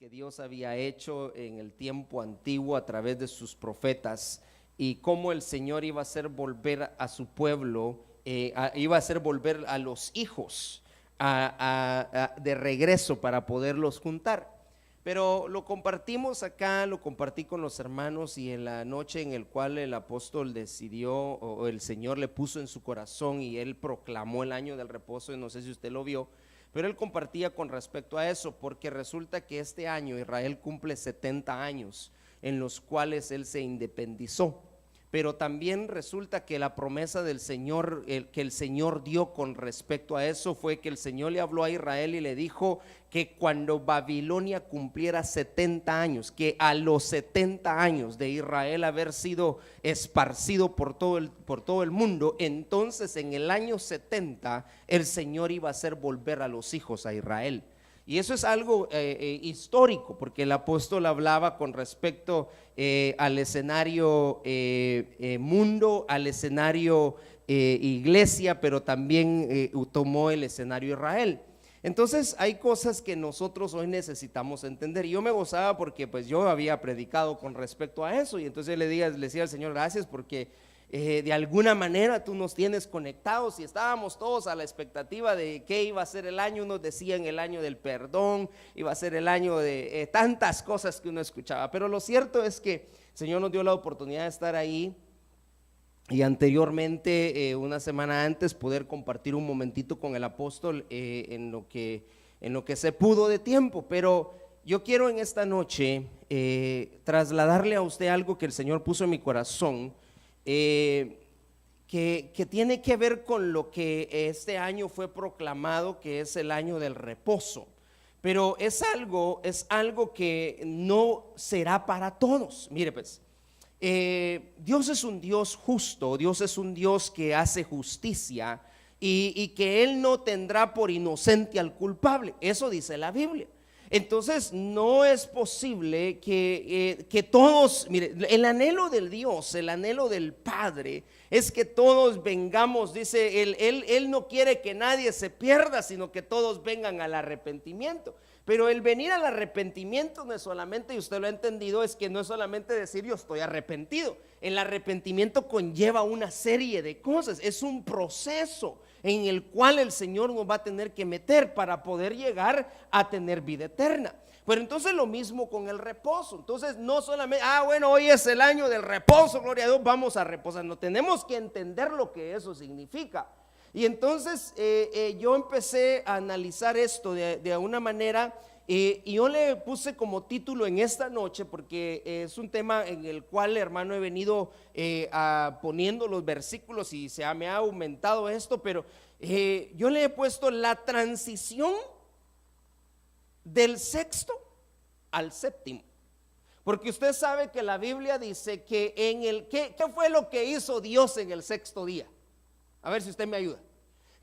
que Dios había hecho en el tiempo antiguo a través de sus profetas y cómo el Señor iba a hacer volver a su pueblo, iba a hacer volver a los hijos de regreso para poderlos juntar. Pero lo compartimos acá, lo compartí con los hermanos, y en la noche en el cual el apóstol decidió, o el Señor le puso en su corazón y él proclamó el año del reposo, y no sé si usted lo vio, pero él compartía con respecto a eso, porque resulta que este año Israel cumple 70 años en los cuales él se independizó. Pero también resulta que la promesa del Señor, que el Señor dio con respecto a eso, fue que el Señor le habló a Israel y le dijo que cuando Babilonia cumpliera 70 años, que a los 70 años de Israel haber sido esparcido por todo el mundo, entonces en el año 70 el Señor iba a hacer volver a los hijos a Israel. Y eso es algo histórico, porque el apóstol hablaba con respecto al escenario mundo, al escenario iglesia, pero también tomó el escenario Israel. Entonces hay cosas que nosotros hoy necesitamos entender. Y yo me gozaba porque pues yo había predicado con respecto a eso, y entonces le decía al Señor, gracias porque de alguna manera tú nos tienes conectados, y estábamos todos a la expectativa de qué iba a ser el año. Unos decían el año del perdón, iba a ser el año de tantas cosas que uno escuchaba, pero lo cierto es que el Señor nos dio la oportunidad de estar ahí, y anteriormente, una semana antes, poder compartir un momentito con el apóstol en lo que se pudo de tiempo. Pero yo quiero en esta noche trasladarle a usted algo que el Señor puso en mi corazón, que tiene que ver con lo que este año fue proclamado, que es el año del reposo. Pero es algo que no será para todos. Mire pues, Dios es un Dios justo, Dios es un Dios que hace justicia, y que Él no tendrá por inocente al culpable. Eso dice la Biblia. Entonces no es posible que todos, mire, el anhelo del Dios, el anhelo del Padre es que todos vengamos, dice, Él no quiere que nadie se pierda, sino que todos vengan al arrepentimiento. Pero el venir al arrepentimiento no es solamente, y usted lo ha entendido, es que no es solamente decir yo estoy arrepentido. El arrepentimiento conlleva una serie de cosas, es un proceso en el cual el Señor nos va a tener que meter para poder llegar a tener vida eterna. Pero entonces lo mismo con el reposo. Entonces no solamente, bueno, hoy es el año del reposo, gloria a Dios, vamos a reposar. No, tenemos que entender lo que eso significa. Y entonces yo empecé a analizar esto de una manera, y yo le puse como título en esta noche, porque es un tema en el cual, hermano, he venido poniendo los versículos y me ha aumentado esto, pero yo le he puesto la transición del sexto al séptimo. Porque usted sabe que la Biblia dice que ¿qué fue lo que hizo Dios en el sexto día? A ver si usted me ayuda.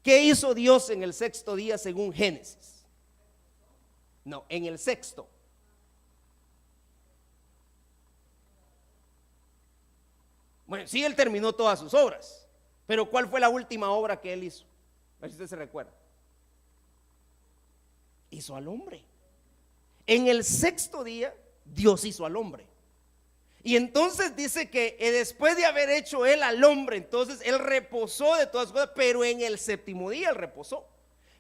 ¿Qué hizo Dios en el sexto día según Génesis? No, en el sexto. Bueno, sí, Él terminó todas sus obras, pero ¿cuál fue la última obra que Él hizo? A ver si usted se recuerda. Hizo al hombre. En el sexto día Dios hizo al hombre. Y entonces dice que después de haber hecho Él al hombre, entonces Él reposó de todas cosas, pero en el séptimo día Él reposó.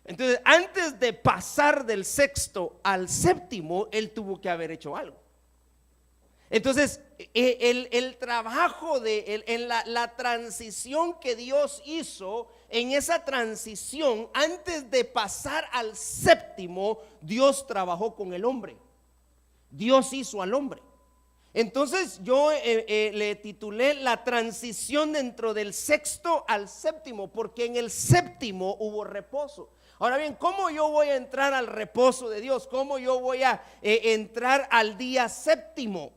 Entonces antes de pasar del sexto al séptimo, Él tuvo que haber hecho algo. Entonces el trabajo en la transición que Dios hizo, en esa transición antes de pasar al séptimo, Dios trabajó con el hombre. Dios hizo al hombre. Entonces yo le titulé la transición dentro del sexto al séptimo, porque en el séptimo hubo reposo. Ahora bien, ¿cómo yo voy a entrar al reposo de Dios? ¿Cómo yo voy a entrar al día séptimo?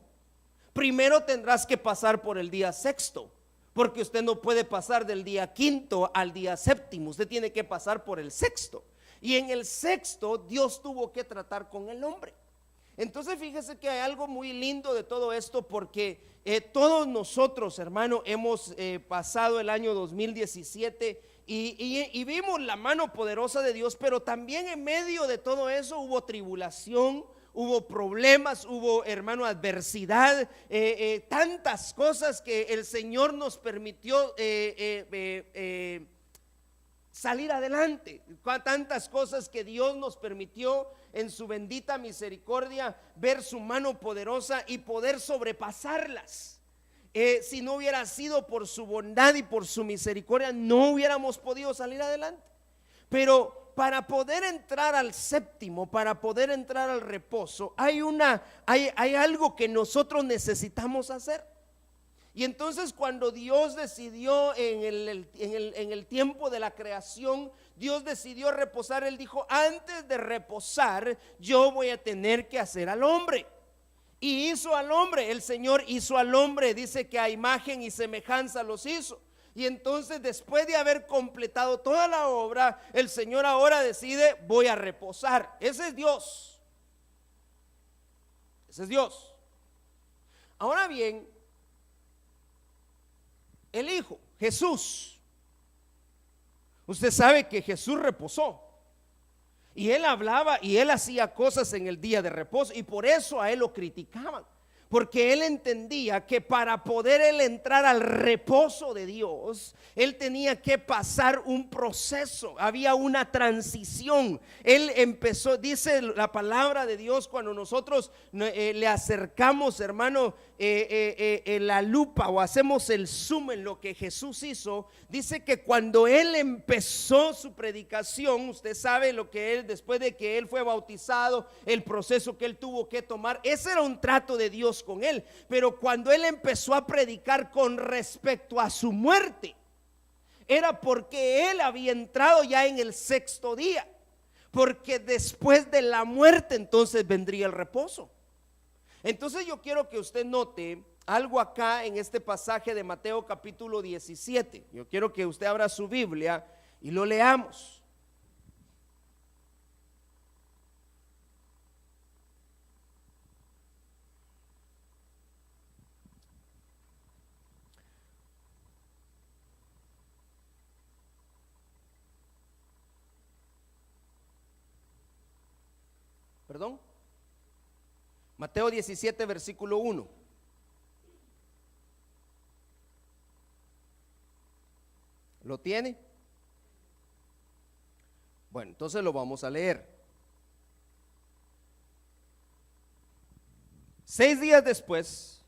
Primero tendrás que pasar por el día sexto, porque usted no puede pasar del día quinto al día séptimo, usted tiene que pasar por el sexto. Y en el sexto Dios tuvo que tratar con el hombre. Entonces fíjese que hay algo muy lindo de todo esto, porque todos nosotros, hermano, hemos pasado el año 2017 y vimos la mano poderosa de Dios, pero también en medio de todo eso hubo tribulación, hubo problemas, hubo, hermano, adversidad, tantas cosas que el Señor nos permitió salir adelante, tantas cosas que Dios nos permitió en su bendita misericordia ver su mano poderosa y poder sobrepasarlas. Si no hubiera sido por su bondad y por su misericordia, no hubiéramos podido salir adelante. Pero para poder entrar al séptimo, para poder entrar al reposo, hay algo que nosotros necesitamos hacer. Y entonces cuando Dios decidió en el tiempo de la creación, Dios decidió reposar. Él dijo: antes de reposar, yo voy a tener que hacer al hombre. Y hizo al hombre, el Señor hizo al hombre, dice que a imagen y semejanza los hizo. Y entonces, después de haber completado toda la obra, el Señor ahora decide: voy a reposar. Ese es Dios. Ese es Dios. Ahora bien, el Hijo, Jesús, usted sabe que Jesús reposó. Y él hablaba y él hacía cosas en el día de reposo, y por eso a él lo criticaban, porque él entendía que para poder él entrar al reposo de Dios, él tenía que pasar un proceso, había una transición. Él empezó, dice la palabra de Dios, cuando nosotros le acercamos, hermano, la lupa o hacemos el zoom en lo que Jesús hizo, dice que cuando él empezó su predicación, usted sabe lo que él, después de que él fue bautizado, el proceso que él tuvo que tomar, ese era un trato de Dios con él. Pero cuando él empezó a predicar con respecto a su muerte, era porque él había entrado ya en el sexto día, porque después de la muerte entonces vendría el reposo. Entonces yo quiero que usted note algo acá en este pasaje de Mateo capítulo 17. Yo quiero que usted abra su Biblia y lo leamos. Perdón. Mateo 17, versículo 1. ¿Lo tiene? Bueno, entonces lo vamos a leer. 6 días después,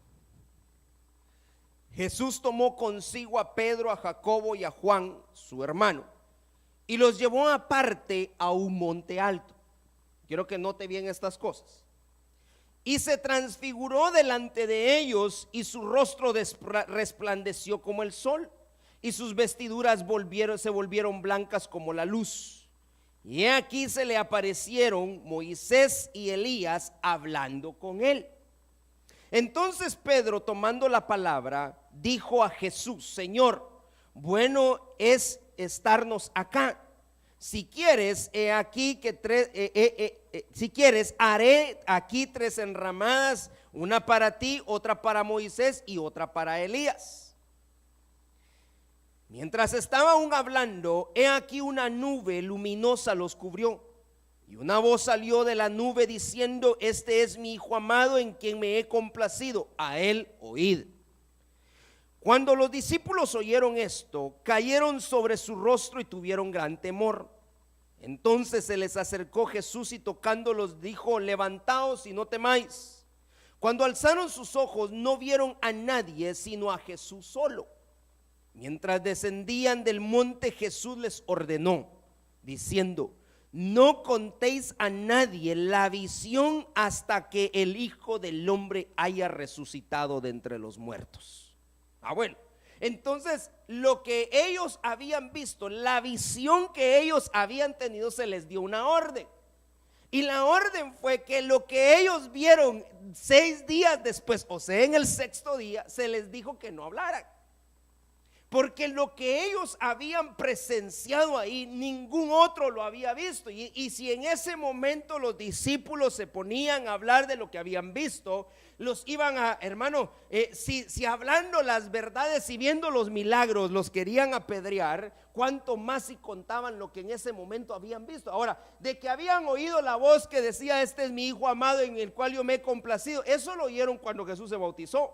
Jesús tomó consigo a Pedro, a Jacobo y a Juan, su hermano, y los llevó aparte a un monte alto. Quiero que note bien estas cosas. Y se transfiguró delante de ellos, y su rostro resplandeció como el sol, y sus vestiduras se volvieron blancas como la luz. Y aquí se le aparecieron Moisés y Elías hablando con él. Entonces Pedro, tomando la palabra, dijo a Jesús: Señor, bueno es estarnos acá. Si quieres, si quieres, haré aquí 3 enramadas, una para ti, otra para Moisés y otra para Elías. Mientras estaba aún hablando, he aquí una nube luminosa los cubrió, y una voz salió de la nube diciendo: este es mi Hijo amado, en quien me he complacido, a él oíd. Cuando los discípulos oyeron esto, cayeron sobre su rostro y tuvieron gran temor. Entonces se les acercó Jesús y tocándolos dijo: levantaos y no temáis. Cuando alzaron sus ojos, no vieron a nadie sino a Jesús solo. Mientras descendían del monte, Jesús les ordenó, diciendo: no contéis a nadie la visión hasta que el Hijo del Hombre haya resucitado de entre los muertos. Bueno, entonces lo que ellos habían visto, la visión que ellos habían tenido, se les dio una orden. Y la orden fue que lo que ellos vieron 6 días después, o sea en el sexto día, se les dijo que no hablaran. porque lo que ellos habían presenciado ahí, ningún otro lo había visto. Y si en ese momento los discípulos se ponían a hablar de lo que habían visto, los iban a, hermano, si hablando las verdades y viendo los milagros los querían apedrear, cuánto más si contaban lo que en ese momento habían visto. Ahora, de que habían oído la voz que decía: este es mi hijo amado en el cual yo me he complacido, eso lo oyeron cuando Jesús se bautizó.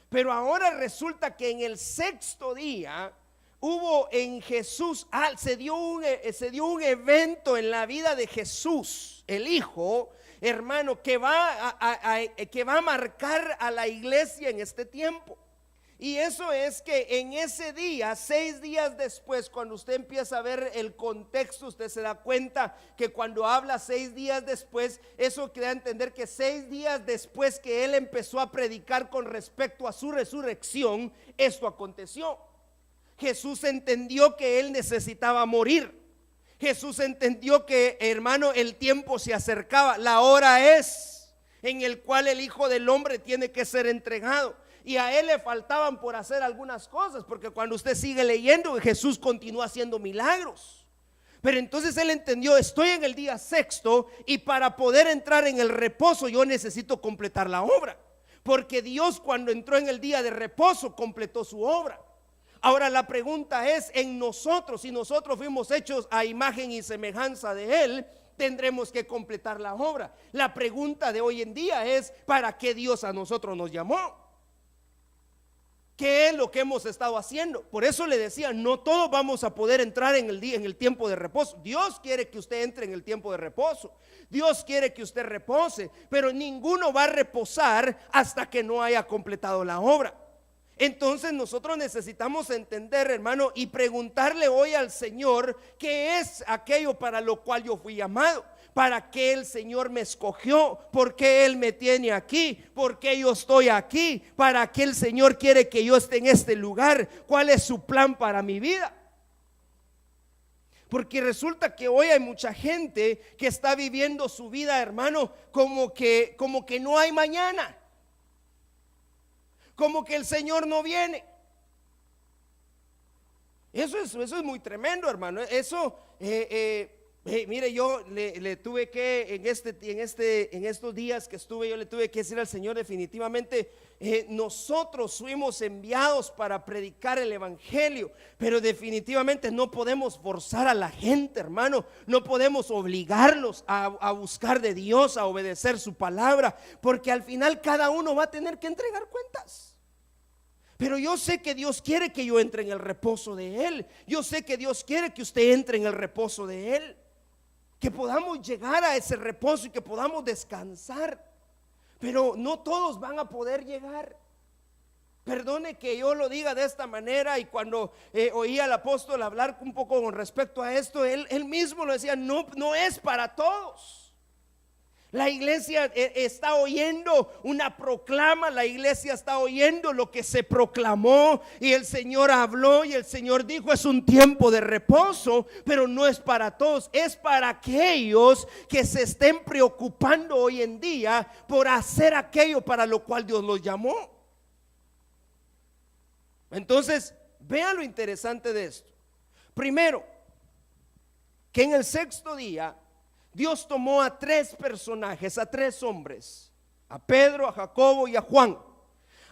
Pero ahora resulta que en el sexto día hubo en Jesús, se dio un evento en la vida de Jesús, el Hijo, hermano, que va a marcar a la iglesia en este tiempo. Y eso es que en ese día, 6 días después, cuando usted empieza a ver el contexto, usted se da cuenta que cuando habla 6 días después, eso quiere entender que 6 días después que él empezó a predicar con respecto a su resurrección, esto aconteció. Jesús entendió que él necesitaba morir. Jesús entendió que, hermano, el tiempo se acercaba, la hora es en el cual el Hijo del Hombre tiene que ser entregado. Y a él le faltaban por hacer algunas cosas, porque cuando usted sigue leyendo, Jesús continúa haciendo milagros. Pero entonces él entendió: estoy en el día sexto, y para poder entrar en el reposo yo necesito completar la obra, porque Dios, cuando entró en el día de reposo, completó su obra. Ahora la pregunta es: en nosotros, si nosotros fuimos hechos a imagen y semejanza de él, tendremos que completar la obra. La pregunta de hoy en día es: ¿para qué Dios a nosotros nos llamó? ¿Qué es lo que hemos estado haciendo? Por eso le decía, no todos vamos a poder entrar en el tiempo de reposo. Dios quiere que usted entre en el tiempo de reposo. Dios quiere que usted repose, pero ninguno va a reposar hasta que no haya completado la obra. Entonces nosotros necesitamos entender, hermano, y preguntarle hoy al Señor: ¿qué es aquello para lo cual yo fui llamado? ¿Para qué el Señor me escogió? ¿Por qué Él me tiene aquí? ¿Por qué yo estoy aquí? ¿Para qué el Señor quiere que yo esté en este lugar? ¿Cuál es su plan para mi vida? Porque resulta que hoy hay mucha gente que está viviendo su vida, hermano, como que no hay mañana, como que el Señor no viene. Eso es muy tremendo, hermano. Eso mire, yo le tuve que en estos días que estuve, yo le tuve que decir al Señor: definitivamente nosotros fuimos enviados para predicar el evangelio, pero definitivamente no podemos forzar a la gente, hermano. No podemos obligarlos a buscar de Dios, a obedecer su palabra, porque al final cada uno va a tener que entregar cuentas. Pero yo sé que Dios quiere que yo entre en el reposo de Él. Yo sé que Dios quiere que usted entre en el reposo de Él, que podamos llegar a ese reposo y que podamos descansar. Pero no todos van a poder llegar. Perdone que yo lo diga de esta manera, y cuando oí al apóstol hablar un poco con respecto a esto, él mismo lo decía: no es para todos. La iglesia está oyendo una proclama, la iglesia está oyendo lo que se proclamó, y el Señor habló y el Señor dijo: es un tiempo de reposo, pero no es para todos, es para aquellos que se estén preocupando hoy en día por hacer aquello para lo cual Dios los llamó. Entonces, vean lo interesante de esto. Primero, que en el sexto día Dios tomó a 3 personajes, a 3 hombres, a Pedro, a Jacobo y a Juan.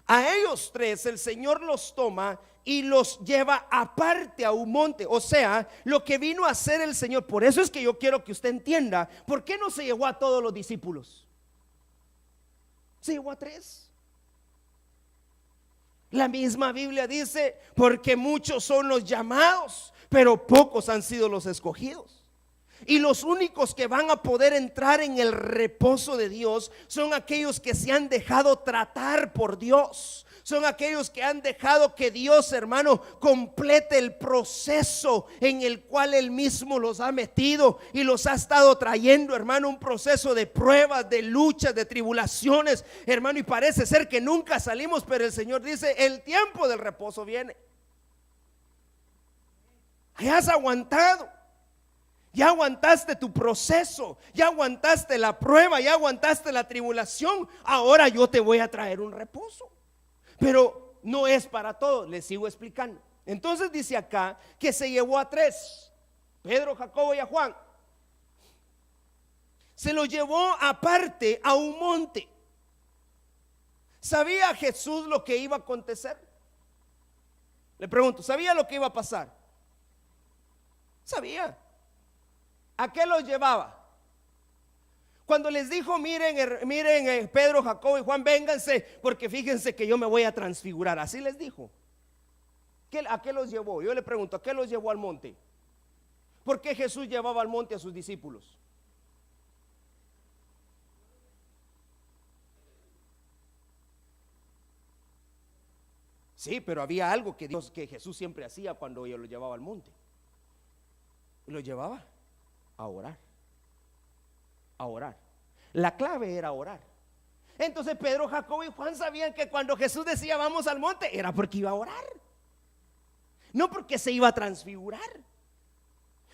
A ellos 3 el Señor los toma y los lleva aparte a un monte. O sea, lo que vino a hacer el Señor. Por eso es que yo quiero que usted entienda por qué no se llevó a todos los discípulos. Se llevó a 3. La misma Biblia dice: porque muchos son los llamados, pero pocos han sido los escogidos. Y los únicos que van a poder entrar en el reposo de Dios son aquellos que se han dejado tratar por Dios. Son aquellos que han dejado que Dios, hermano, complete el proceso en el cual Él mismo los ha metido y los ha estado trayendo, hermano, un proceso de pruebas, de luchas, de tribulaciones, hermano, y parece ser que nunca salimos, pero el Señor dice: el tiempo del reposo viene. Ya has aguantado. Ya aguantaste tu proceso, ya aguantaste la prueba, ya aguantaste la tribulación. Ahora yo te voy a traer un reposo. Pero no es para todos, les sigo explicando. Entonces dice acá que se llevó a tres: Pedro, Jacobo y a Juan. Se los llevó aparte a un monte. ¿Sabía Jesús lo que iba a acontecer? Le pregunto, ¿sabía lo que iba a pasar? Sabía. ¿A qué los llevaba? Cuando les dijo, miren, Pedro, Jacobo y Juan, vénganse, porque fíjense que yo me voy a transfigurar. Así les dijo. ¿A qué los llevó? Yo le pregunto, ¿a qué los llevó al monte? ¿Por qué Jesús llevaba al monte a sus discípulos? Sí, pero había algo que Jesús siempre hacía cuando lo llevaba al monte. Lo llevaba a orar. A orar. La clave era orar. Entonces Pedro, Jacobo y Juan sabían que cuando Jesús decía vamos al monte, era porque iba a orar, no porque se iba a transfigurar.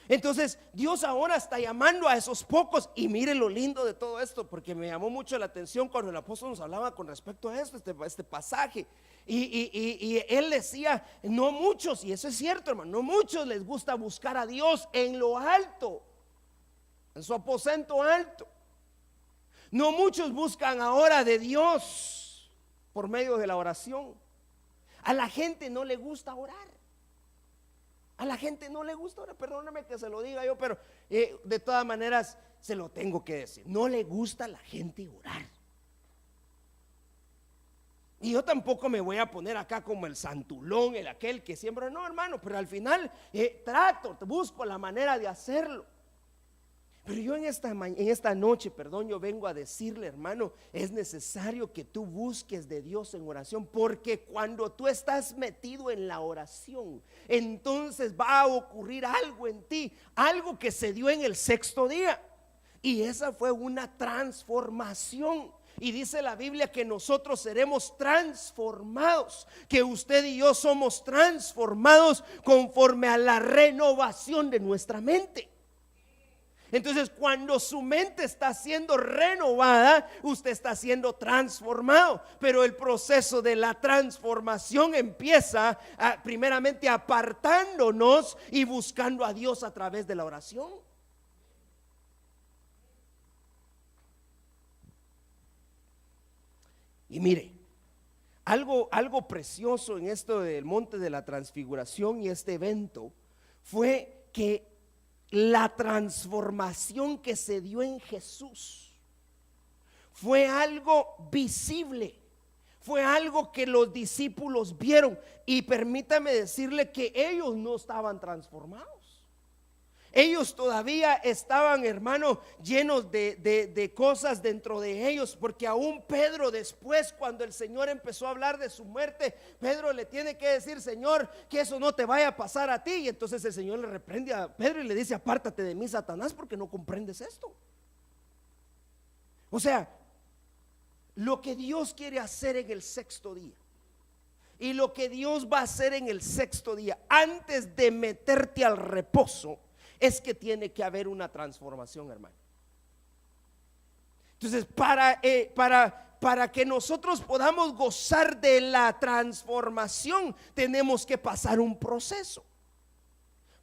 Entonces Dios ahora está llamando a esos pocos. Y mire lo lindo de todo esto, porque me llamó mucho la atención cuando el apóstol nos hablaba con respecto a esto, este pasaje. Y él decía, no muchos, y eso es cierto, hermano, no muchos les gusta buscar a Dios en lo alto, en su aposento alto. No muchos buscan ahora de Dios por medio de la oración. A la gente no le gusta orar. A la gente no le gusta orar. Perdóname que se lo diga yo, pero de todas maneras se lo tengo que decir. No le gusta a la gente orar. Y yo tampoco me voy a poner acá como el santulón, el aquel que siempre, no, hermano, pero al final busco la manera de hacerlo. Pero yo en esta noche, yo vengo a decirle, hermano, es necesario que tú busques de Dios en oración, porque cuando tú estás metido en la oración, entonces va a ocurrir algo en ti, algo que se dio en el sexto día, y esa fue una transformación. Y dice la Biblia que nosotros seremos transformados, que usted y yo somos transformados conforme a la renovación de nuestra mente. Entonces, cuando su mente está siendo renovada, usted está siendo transformado. Pero el proceso de la transformación empieza primeramente apartándonos y buscando a Dios a través de la oración. Y mire, algo precioso en esto del monte de la transfiguración y este evento fue que la transformación que se dio en Jesús fue algo visible, fue algo que los discípulos vieron. Y permítame decirle que ellos no estaban transformados. Ellos todavía estaban, hermano, llenos de cosas dentro de ellos, porque aún Pedro después, cuando el Señor empezó a hablar de su muerte, Pedro le tiene que decir, Señor, que eso no te vaya a pasar a ti. Y entonces el Señor le reprende a Pedro y le dice, apártate de mí, Satanás, porque no comprendes esto. O sea, lo que Dios quiere hacer en el sexto día y lo que Dios va a hacer en el sexto día, antes de meterte al reposo, es que tiene que haber una transformación, hermano. Entonces, para que nosotros podamos gozar de la transformación, tenemos que pasar un proceso.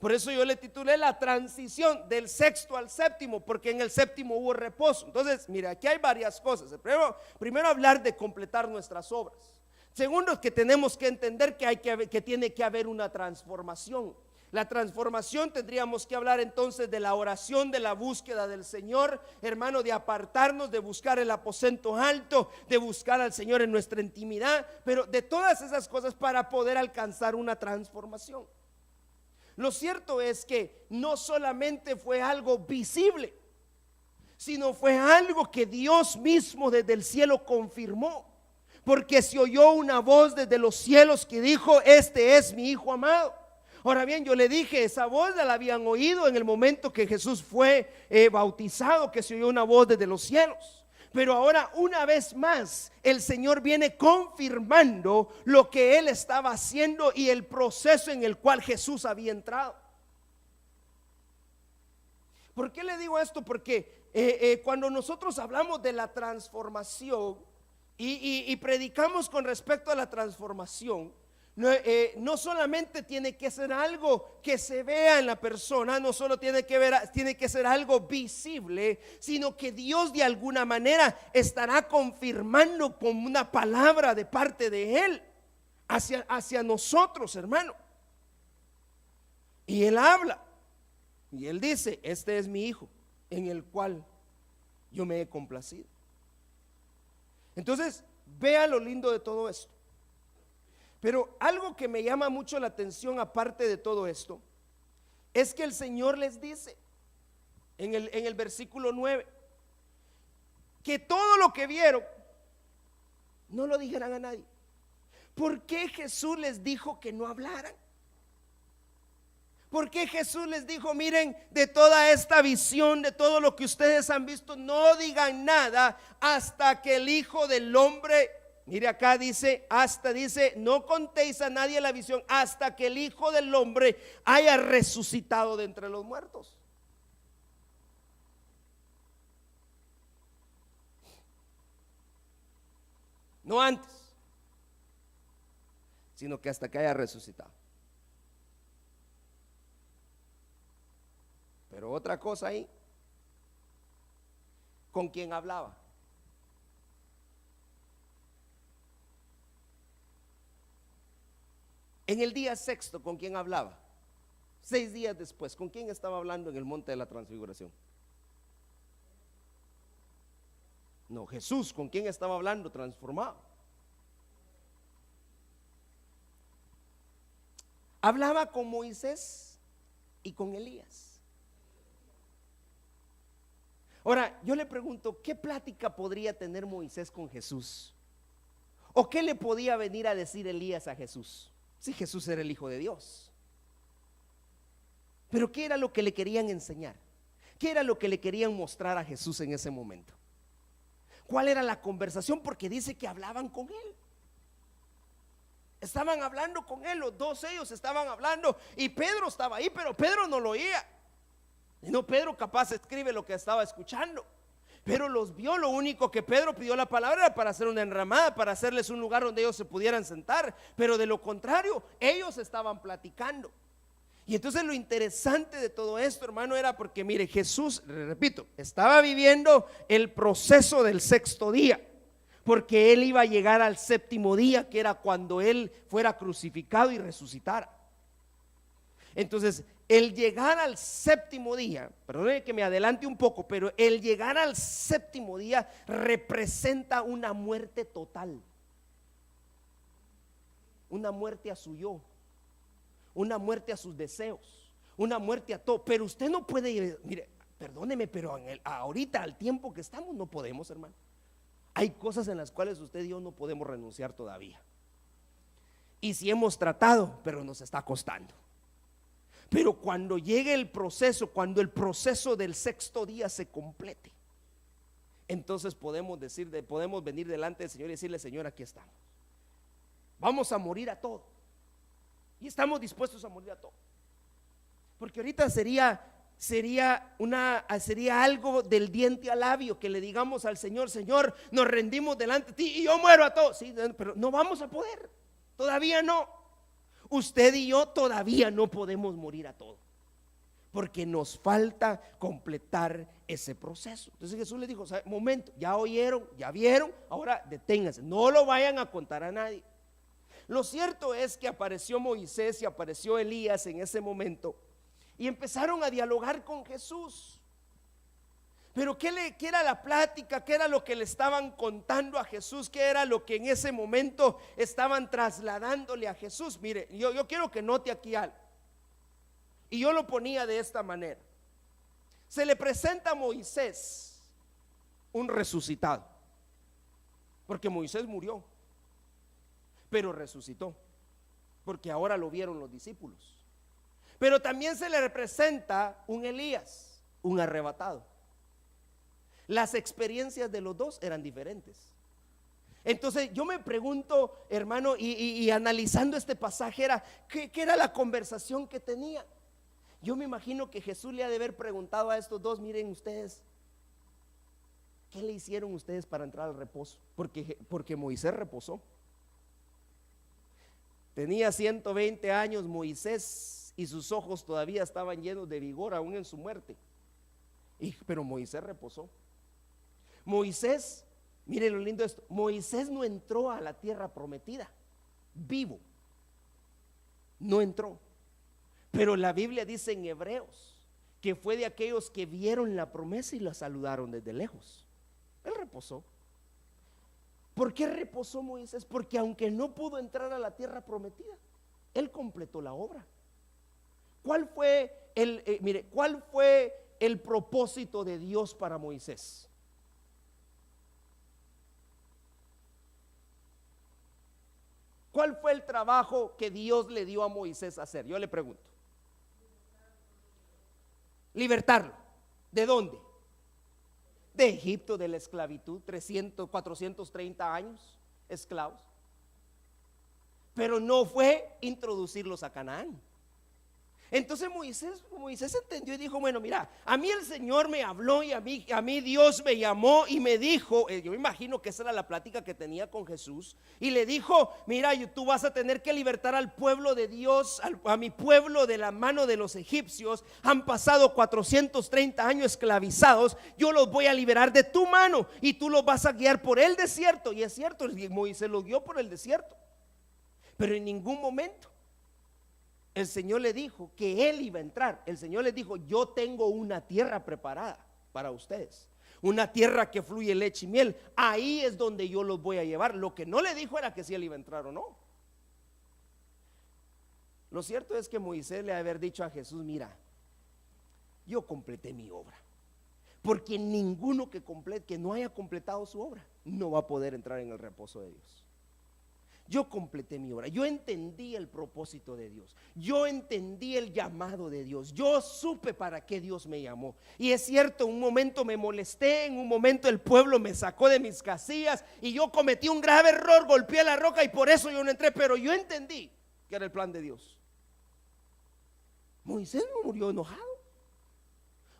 Por eso yo le titulé la transición del sexto al séptimo, porque en el séptimo hubo reposo. Entonces, mira, aquí hay varias cosas. Primero hablar de completar nuestras obras. Segundo, que tenemos que entender que tiene que haber una transformación. La transformación, tendríamos que hablar entonces de la oración, de la búsqueda del Señor, hermano, de apartarnos, de buscar el aposento alto, de buscar al Señor en nuestra intimidad, pero de todas esas cosas para poder alcanzar una transformación. Lo cierto es que no solamente fue algo visible, sino fue algo que Dios mismo desde el cielo confirmó, porque se oyó una voz desde los cielos que dijo, este es mi Hijo amado. Ahora bien, yo le dije, esa voz la habían oído en el momento que Jesús fue bautizado, que se oyó una voz desde los cielos. Pero ahora una vez más el Señor viene confirmando lo que Él estaba haciendo y el proceso en el cual Jesús había entrado. ¿Por qué le digo esto? Porque cuando nosotros hablamos de la transformación y predicamos con respecto a la transformación, No, no solamente tiene que ser algo que se vea en la persona, no solo tiene que ser algo visible, sino que Dios de alguna manera estará confirmando con una palabra de parte de Él hacia nosotros, hermano. Y Él habla y Él dice: este es mi hijo en el cual yo me he complacido. Entonces, vea lo lindo de todo esto. Pero algo que me llama mucho la atención aparte de todo esto es que el Señor les dice en el versículo 9 que todo lo que vieron no lo dijeran a nadie. ¿Por qué Jesús les dijo que no hablaran? ¿Por qué Jesús les dijo: miren, de toda esta visión, de todo lo que ustedes han visto, no digan nada hasta que el Hijo del Hombre... Mire acá dice, no contéis a nadie la visión hasta que el Hijo del Hombre haya resucitado de entre los muertos? No antes, sino que hasta que haya resucitado. Pero otra cosa ahí, ¿con quién hablaba? En el día sexto, ¿con quién hablaba? 6 días después, ¿con quién estaba hablando en el monte de la transfiguración? No, Jesús, ¿con quién estaba hablando transformado? Hablaba con Moisés y con Elías. Ahora, yo le pregunto, ¿qué plática podría tener Moisés con Jesús? ¿O qué le podía venir a decir Elías a Jesús? Si Jesús era el Hijo de Dios. Pero ¿qué era lo que le querían enseñar? ¿Qué era lo que le querían mostrar a Jesús en ese momento? ¿Cuál era la conversación? Porque dice que hablaban con Él. Estaban hablando con Él, los dos ellos estaban hablando. Y Pedro estaba ahí, pero Pedro no lo oía. Y no, Pedro capaz escribe lo que estaba escuchando. Pero los vio. Lo único que Pedro pidió la palabra era para hacer una enramada, para hacerles un lugar donde ellos se pudieran sentar. Pero de lo contrario, ellos estaban platicando. Y entonces lo interesante de todo esto, hermano, era porque mire, Jesús, repito, estaba viviendo el proceso del sexto día, porque Él iba a llegar al séptimo día, que era cuando Él fuera crucificado y resucitara. Entonces, el llegar al séptimo día, perdónenme que me adelante un poco, pero el llegar al séptimo día representa una muerte total, una muerte a su yo, una muerte a sus deseos, una muerte a todo. Pero usted no puede, mire, perdóneme, pero ahorita, al tiempo que estamos, no podemos, hermano. Hay cosas en las cuales usted y yo no podemos renunciar todavía. Y si hemos tratado, pero nos está costando. Pero cuando llegue el proceso, cuando el proceso del sexto día se complete, entonces podemos venir delante del Señor y decirle: Señor, aquí estamos. Vamos a morir a todo. Y estamos dispuestos a morir a todo. Porque ahorita sería algo del diente al labio que le digamos al Señor: Señor, nos rendimos delante de ti y yo muero a todo. Sí, pero no vamos a poder. Todavía no. Usted y yo todavía no podemos morir a todo, porque nos falta completar ese proceso. Entonces Jesús les dijo: momento, ya oyeron, ya vieron, ahora deténganse, no lo vayan a contar a nadie. Lo cierto es que apareció Moisés y apareció Elías en ese momento y empezaron a dialogar con Jesús. Pero ¿qué era la plática? ¿Qué era lo que le estaban contando a Jesús? ¿Qué era lo que en ese momento estaban trasladándole a Jesús? Mire, yo quiero que note aquí algo. Y yo lo ponía de esta manera. Se le presenta a Moisés un resucitado, porque Moisés murió, pero resucitó, porque ahora lo vieron los discípulos. Pero también se le representa un Elías, un arrebatado. Las experiencias de los dos eran diferentes. Entonces yo me pregunto, hermano, y analizando este pasaje, ¿qué era la conversación que tenía? Yo me imagino que Jesús le ha de haber preguntado a estos dos: miren ustedes, ¿qué le hicieron ustedes para entrar al reposo? Porque Moisés reposó. Tenía 120 años Moisés y sus ojos todavía estaban llenos de vigor aún en su muerte. Pero Moisés reposó. Moisés, mire lo lindo de esto, Moisés no entró a la tierra prometida vivo, no entró. Pero la Biblia dice en Hebreos que fue de aquellos que vieron la promesa y la saludaron desde lejos. Él reposó. ¿Por qué reposó Moisés? Porque aunque no pudo entrar a la tierra prometida, él completó la obra. ¿Cuál fue cuál fue el propósito de Dios para Moisés? ¿Cuál fue el trabajo que Dios le dio a Moisés a hacer? Yo le pregunto. Libertarlo. ¿De dónde? De Egipto, de la esclavitud, 430 años esclavos. Pero no fue introducirlos a Canaán. Entonces Moisés entendió y dijo: bueno, mira, a mí el Señor me habló y a mí Dios me llamó y me dijo, yo me imagino que esa era la plática que tenía con Jesús, y le dijo: mira, tú vas a tener que libertar al pueblo de Dios, a mi pueblo, de la mano de los egipcios. Han pasado 430 años esclavizados, yo los voy a liberar de tu mano y tú los vas a guiar por el desierto. Y es cierto, Moisés los guió por el desierto, pero en ningún momento el Señor le dijo que él iba a entrar. El Señor le dijo: yo tengo una tierra preparada para ustedes, una tierra que fluye leche y miel. Ahí es donde yo los voy a llevar. Lo que no le dijo era que si él iba a entrar o no. Lo cierto es que Moisés le ha haber dicho a Jesús: mira, yo completé mi obra, porque ninguno que no haya completado su obra no va a poder entrar en el reposo de Dios. Yo completé mi obra, yo entendí el propósito de Dios, yo entendí el llamado de Dios, yo supe para qué Dios me llamó. Y es cierto, un momento me molesté, en un momento el pueblo me sacó de mis casillas y yo cometí un grave error, golpeé la roca y por eso yo no entré, pero yo entendí que era el plan de Dios. Moisés no murió enojado,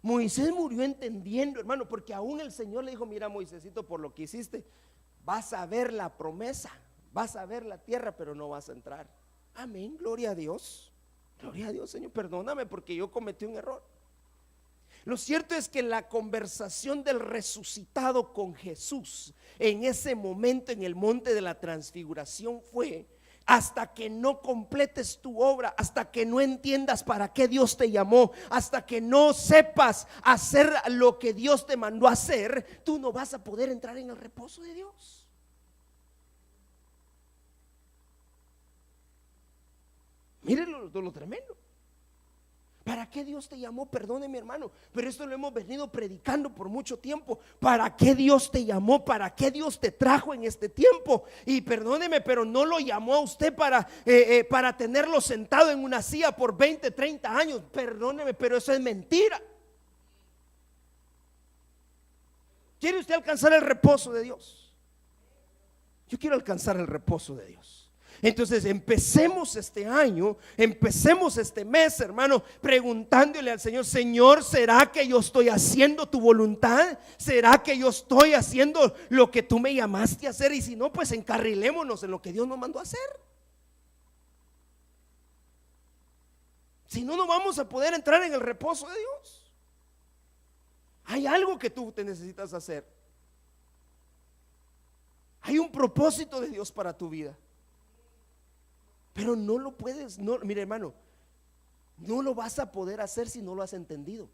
Moisés murió entendiendo, hermano, porque aún el Señor le dijo: mira, Moisésito, por lo que hiciste vas a ver la promesa, vas a ver la tierra, pero no vas a entrar. Amén, gloria a Dios. Gloria a Dios, Señor, perdóname porque yo cometí un error. Lo cierto es que la conversación del resucitado con Jesús en ese momento en el monte de la transfiguración fue: hasta que no completes tu obra, hasta que no entiendas para qué Dios te llamó, hasta que no sepas hacer lo que Dios te mandó a hacer, tú no vas a poder entrar en el reposo de Dios. Miren lo tremendo. ¿Para qué Dios te llamó? Perdóneme, hermano, pero esto lo hemos venido predicando por mucho tiempo. ¿Para qué Dios te llamó? ¿Para qué Dios te trajo en este tiempo? Y perdóneme, pero no lo llamó a usted para tenerlo sentado en una silla por 20, 30 años. Perdóneme, pero eso es mentira. ¿Quiere usted alcanzar el reposo de Dios? Yo quiero alcanzar el reposo de Dios. Entonces empecemos este año, empecemos este mes, hermano, preguntándole al Señor: Señor, ¿será que yo estoy haciendo tu voluntad? ¿Será que yo estoy haciendo lo que tú me llamaste a hacer? Y si no, pues encarrilémonos en lo que Dios nos mandó a hacer. Si no, no vamos a poder entrar en el reposo de Dios. Hay algo que tú te necesitas hacer. Hay un propósito de Dios para tu vida, pero no lo puedes, no, mire, hermano, no lo vas a poder hacer si no lo has entendido.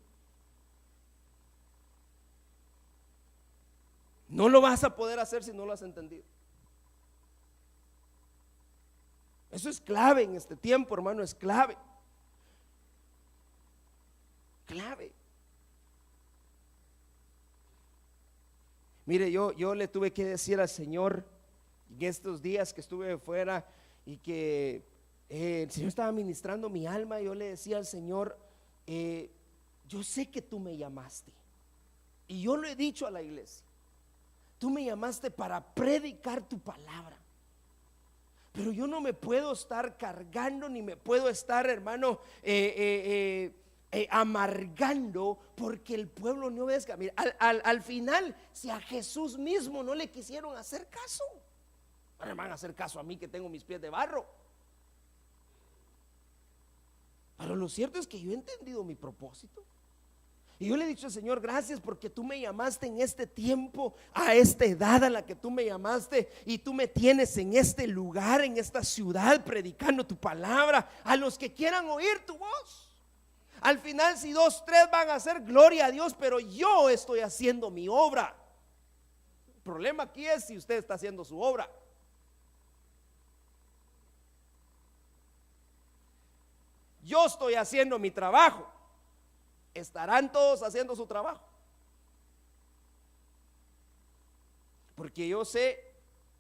No lo vas a poder hacer si no lo has entendido. Eso es clave en este tiempo, hermano, es clave. Clave. Mire, yo le tuve que decir al Señor en estos días que estuve fuera y que el Señor estaba ministrando mi alma. Yo le decía al Señor: yo sé que tú me llamaste, y yo lo he dicho a la iglesia, tú me llamaste para predicar tu palabra, pero yo no me puedo estar cargando, ni me puedo estar, hermano, amargando porque el pueblo no obedezca. Mira, al final, si a Jesús mismo no le quisieron hacer caso, no me van a hacer caso a mí que tengo mis pies de barro. Pero lo cierto es que yo he entendido mi propósito. Y yo le he dicho al Señor, gracias porque tú me llamaste en este tiempo, a esta edad a la que tú me llamaste, y tú me tienes en este lugar, en esta ciudad, predicando tu palabra a los que quieran oír tu voz. Al final, si 2, 3 van a hacer gloria a Dios, pero yo estoy haciendo mi obra. El problema aquí es si usted está haciendo su obra. Yo estoy haciendo mi trabajo. ¿Estarán todos haciendo su trabajo? Porque yo sé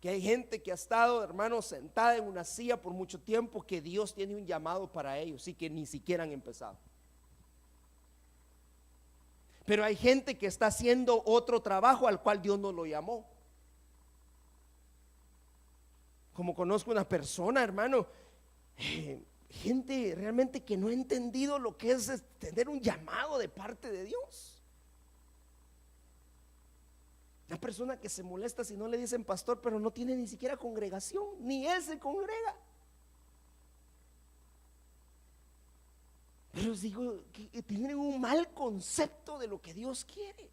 que hay gente que ha estado, hermanos, sentada en una silla por mucho tiempo, que Dios tiene un llamado para ellos y que ni siquiera han empezado. Pero hay gente que está haciendo otro trabajo al cual Dios no lo llamó. Como conozco una persona, hermano, gente realmente que no ha entendido lo que es tener un llamado de parte de Dios. Una persona que se molesta si no le dicen pastor, pero no tiene ni siquiera congregación, ni él se congrega. Pero os digo que tienen un mal concepto de lo que Dios quiere,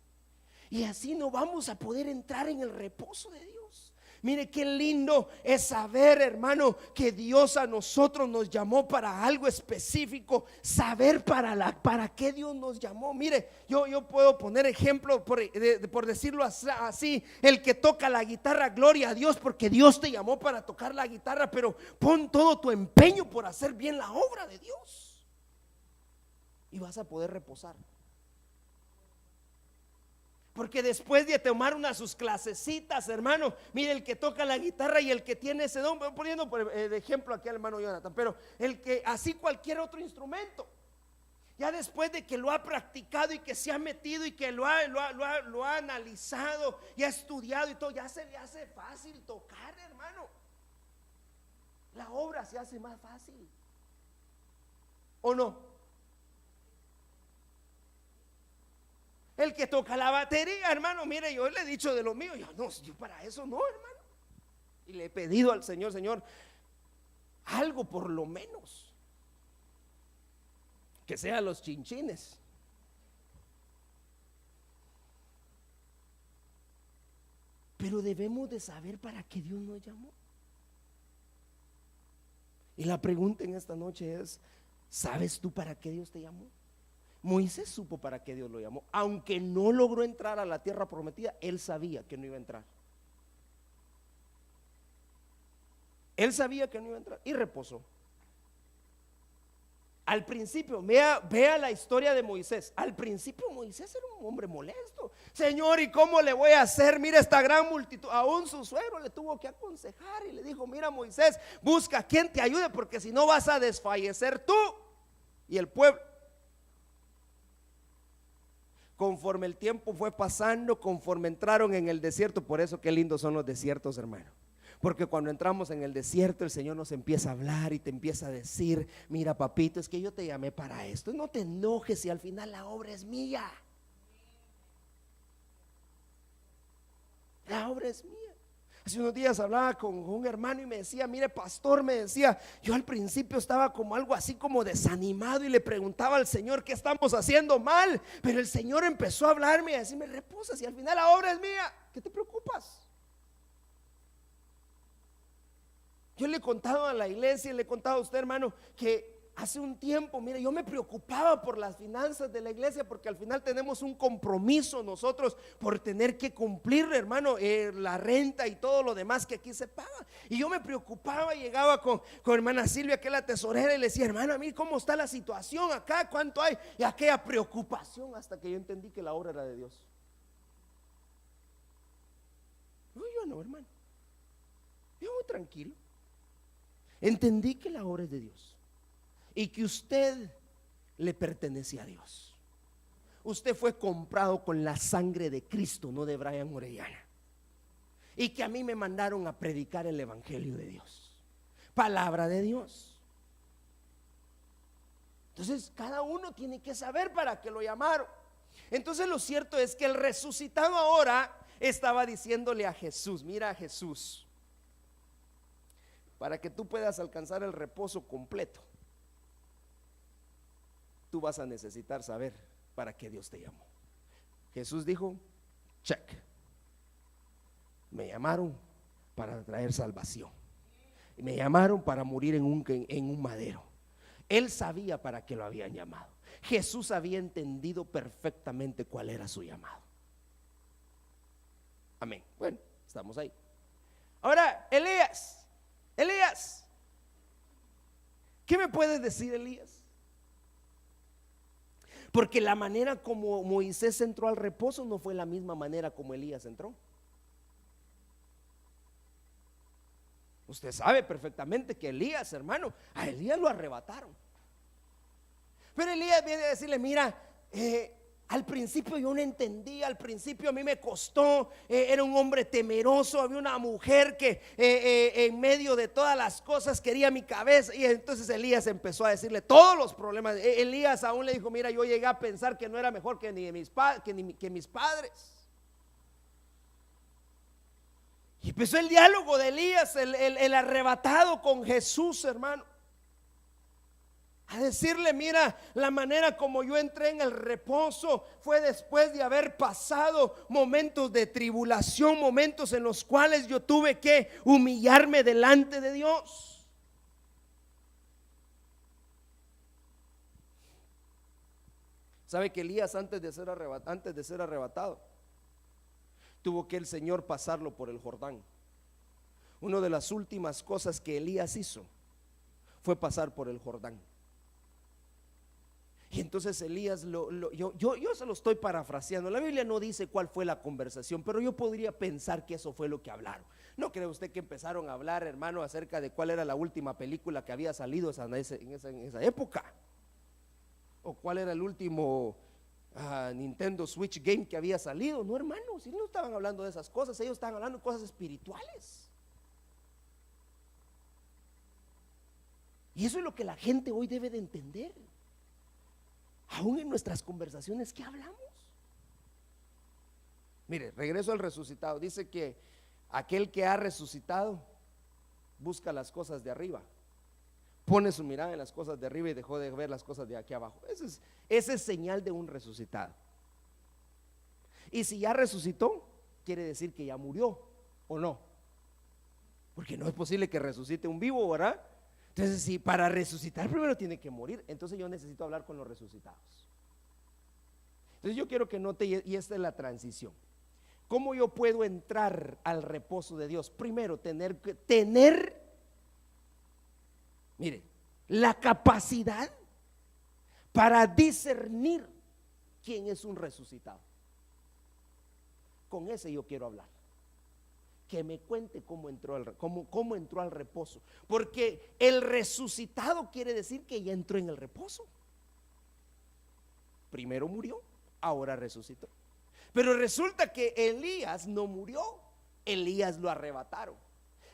y así no vamos a poder entrar en el reposo de Dios. Mire qué lindo es saber, hermano, que Dios a nosotros nos llamó para algo específico, saber para qué Dios nos llamó. Mire, yo puedo poner ejemplo por decirlo así, el que toca la guitarra, gloria a Dios porque Dios te llamó para tocar la guitarra, pero pon todo tu empeño por hacer bien la obra de Dios y vas a poder reposar. Porque después de tomar una de sus clasecitas, hermano, mire, el que toca la guitarra y el que tiene ese don, poniendo de ejemplo aquí al hermano Jonathan, pero el que así cualquier otro instrumento, ya después de que lo ha practicado y que se ha metido y que lo ha analizado y ha estudiado y todo, ya se le hace fácil tocar, hermano. La obra se hace más fácil, ¿o no? El que toca la batería, hermano, mire, yo le he dicho de lo mío, yo para eso no, hermano. Y le he pedido al Señor, Señor, algo por lo menos, que sea los chinchines. Pero debemos de saber para qué Dios nos llamó. Y la pregunta en esta noche es, ¿sabes tú para qué Dios te llamó? Moisés supo para qué Dios lo llamó. Aunque no logró entrar a la tierra prometida, él sabía que no iba a entrar. Él sabía que no iba a entrar y reposó. Al principio, vea la historia de Moisés. Al principio Moisés era un hombre molesto. Señor, ¿y cómo le voy a hacer? Mira esta gran multitud. Aún su suegro le tuvo que aconsejar y le dijo, mira Moisés, busca quien te ayude porque si no vas a desfallecer tú y el pueblo. Conforme el tiempo fue pasando, conforme entraron en el desierto, por eso qué lindos son los desiertos, hermano. Porque cuando entramos en el desierto, el Señor nos empieza a hablar y te empieza a decir, mira papito, es que yo te llamé para esto. No te enojes si al final la obra es mía. La obra es mía. Hace unos días hablaba con un hermano y me decía, mire pastor, me decía, yo al principio estaba como algo así como desanimado y le preguntaba al Señor qué estamos haciendo mal, pero el Señor empezó a hablarme y a decirme, reposa, si al final la obra es mía, ¿qué te preocupas? Yo le he contado a la iglesia, le he contado a usted, hermano, que hace un tiempo, mire, yo me preocupaba por las finanzas de la iglesia porque al final tenemos un compromiso nosotros por tener que cumplir, hermano, la renta y todo lo demás que aquí se paga. Y yo me preocupaba, llegaba con hermana Silvia, que es la tesorera, y le decía, hermana, a mí cómo está la situación acá, cuánto hay, y aquella preocupación hasta que yo entendí que la obra era de Dios. No, yo no, hermano, yo muy tranquilo. Entendí que la obra es de Dios y que usted le pertenece a Dios. Usted fue comprado con la sangre de Cristo, no de Brian Orellana. Y que a mí me mandaron a predicar el evangelio de Dios, palabra de Dios. Entonces cada uno tiene que saber para qué lo llamaron. Entonces lo cierto es que el resucitado ahora estaba diciéndole a Jesús, mira a Jesús, para que tú puedas alcanzar el reposo completo, tú vas a necesitar saber para qué Dios te llamó. Jesús dijo, check, me llamaron para traer salvación, me llamaron para morir en un madero. Él sabía para qué lo habían llamado. Jesús había entendido perfectamente cuál era su llamado. Amén. Bueno, estamos ahí. Ahora, Elías, ¿qué me puedes decir, Elías? Porque la manera como Moisés entró al reposo no fue la misma manera como Elías entró. Usted sabe perfectamente que Elías, hermano, a Elías lo arrebataron. Pero Elías viene a decirle, mira, al principio yo no entendía, al principio a mí me costó, era un hombre temeroso, había una mujer que en medio de todas las cosas quería mi cabeza. Y entonces Elías empezó a decirle todos los problemas. Elías aún le dijo, mira, yo llegué a pensar que no era mejor que mis padres. Y empezó el diálogo de Elías, el arrebatado con Jesús, hermano, a decirle, mira, la manera como yo entré en el reposo fue después de haber pasado momentos de tribulación, momentos en los cuales yo tuve que humillarme delante de Dios. ¿Sabe que Elías antes de ser arrebatado tuvo que el Señor pasarlo por el Jordán? Una de las últimas cosas que Elías hizo fue pasar por el Jordán. Y entonces Elías, yo se lo estoy parafraseando. La Biblia no dice cuál fue la conversación, pero yo podría pensar que eso fue lo que hablaron. ¿No cree usted que empezaron a hablar, hermano, acerca de cuál era la última película que había salido en esa época? ¿O cuál era el último Nintendo Switch game que había salido? No, hermano, si no estaban hablando de esas cosas, ellos estaban hablando de cosas espirituales. Y eso es lo que la gente hoy debe de entender. Aún en nuestras conversaciones, ¿qué hablamos? Mire, regreso al resucitado. Dice que aquel que ha resucitado busca las cosas de arriba, pone su mirada en las cosas de arriba y dejó de ver las cosas de aquí abajo. Ese es señal de un resucitado. Y si ya resucitó, quiere decir que ya murió, ¿o no? Porque no es posible que resucite un vivo, ¿verdad? Entonces, si para resucitar primero tiene que morir, entonces yo necesito hablar con los resucitados. Entonces yo quiero que note, y esta es la transición. ¿Cómo yo puedo entrar al reposo de Dios? Primero, tener, mire, la capacidad para discernir quién es un resucitado. Con ese yo quiero hablar. Que me cuente cómo entró al reposo. Porque el resucitado quiere decir que ya entró en el reposo. Primero murió, ahora resucitó. Pero resulta que Elías no murió, Elías lo arrebataron.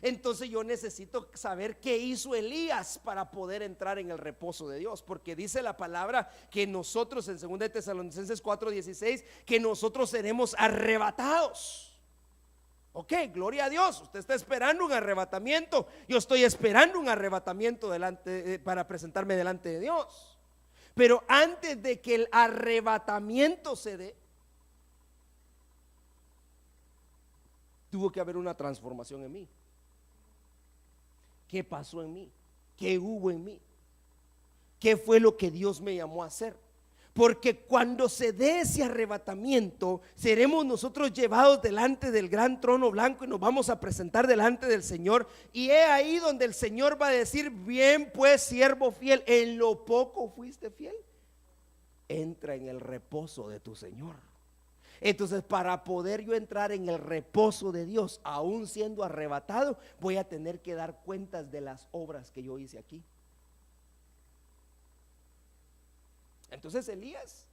Entonces yo necesito saber qué hizo Elías para poder entrar en el reposo de Dios, porque dice la palabra que nosotros en 2 Tesalonicenses 4:16 que nosotros seremos arrebatados. Ok, gloria a Dios. Usted está esperando un arrebatamiento. Yo estoy esperando un arrebatamiento para presentarme delante de Dios. Pero antes de que el arrebatamiento se dé, tuvo que haber una transformación en mí. ¿Qué pasó en mí? ¿Qué hubo en mí? ¿Qué fue lo que Dios me llamó a hacer? Porque cuando se dé ese arrebatamiento, seremos nosotros llevados delante del gran trono blanco y nos vamos a presentar delante del Señor. Y es ahí donde el Señor va a decir: bien pues, siervo fiel, en lo poco fuiste fiel, entra en el reposo de tu Señor. Entonces, para poder yo entrar en el reposo de Dios, aún siendo arrebatado, voy a tener que dar cuentas de las obras que yo hice aquí. Entonces Elías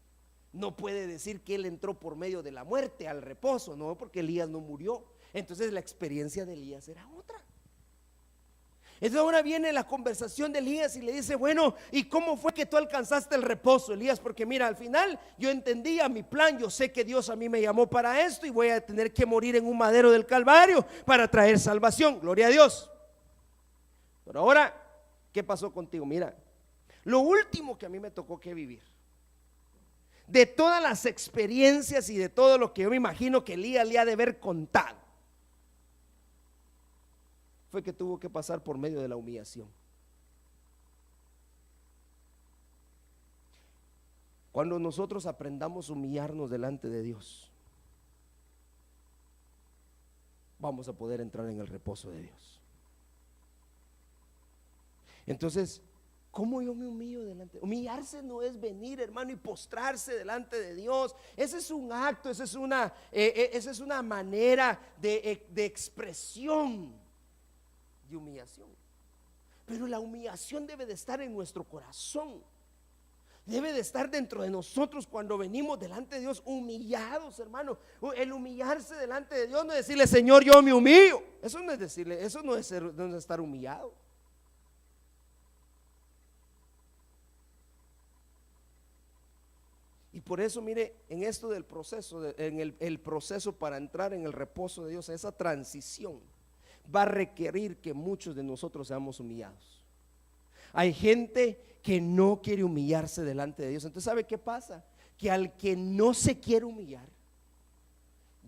no puede decir que él entró por medio de la muerte al reposo, no, porque Elías no murió. Entonces la experiencia de Elías era otra. Entonces ahora viene la conversación de Elías y le dice: bueno, ¿y cómo fue que tú alcanzaste el reposo, Elías? Porque mira, al final yo entendía mi plan, yo sé que Dios a mí me llamó para esto y voy a tener que morir en un madero del Calvario para traer salvación, gloria a Dios. Pero ahora, ¿qué pasó contigo? Mira, lo último que a mí me tocó que vivir de todas las experiencias y de todo lo que yo me imagino que Elías le ha de haber contado, fue que tuvo que pasar por medio de la humillación. Cuando nosotros aprendamos a humillarnos delante de Dios, vamos a poder entrar en el reposo de Dios. Entonces, ¿cómo yo me humillo delante? Humillarse no es venir, hermano, y postrarse delante de Dios. Ese es un acto, esa es una manera de expresión de humillación. Pero la humillación debe de estar en nuestro corazón. Debe de estar dentro de nosotros cuando venimos delante de Dios humillados, hermano. El humillarse delante de Dios no es decirle, Señor, yo me humillo. Eso no es decirle, eso no es estar humillado. Y por eso, mire, en esto del proceso, en el proceso para entrar en el reposo de Dios, esa transición va a requerir que muchos de nosotros seamos humillados. Hay gente que no quiere humillarse delante de Dios. Entonces, ¿sabe qué pasa? Que al que no se quiere humillar,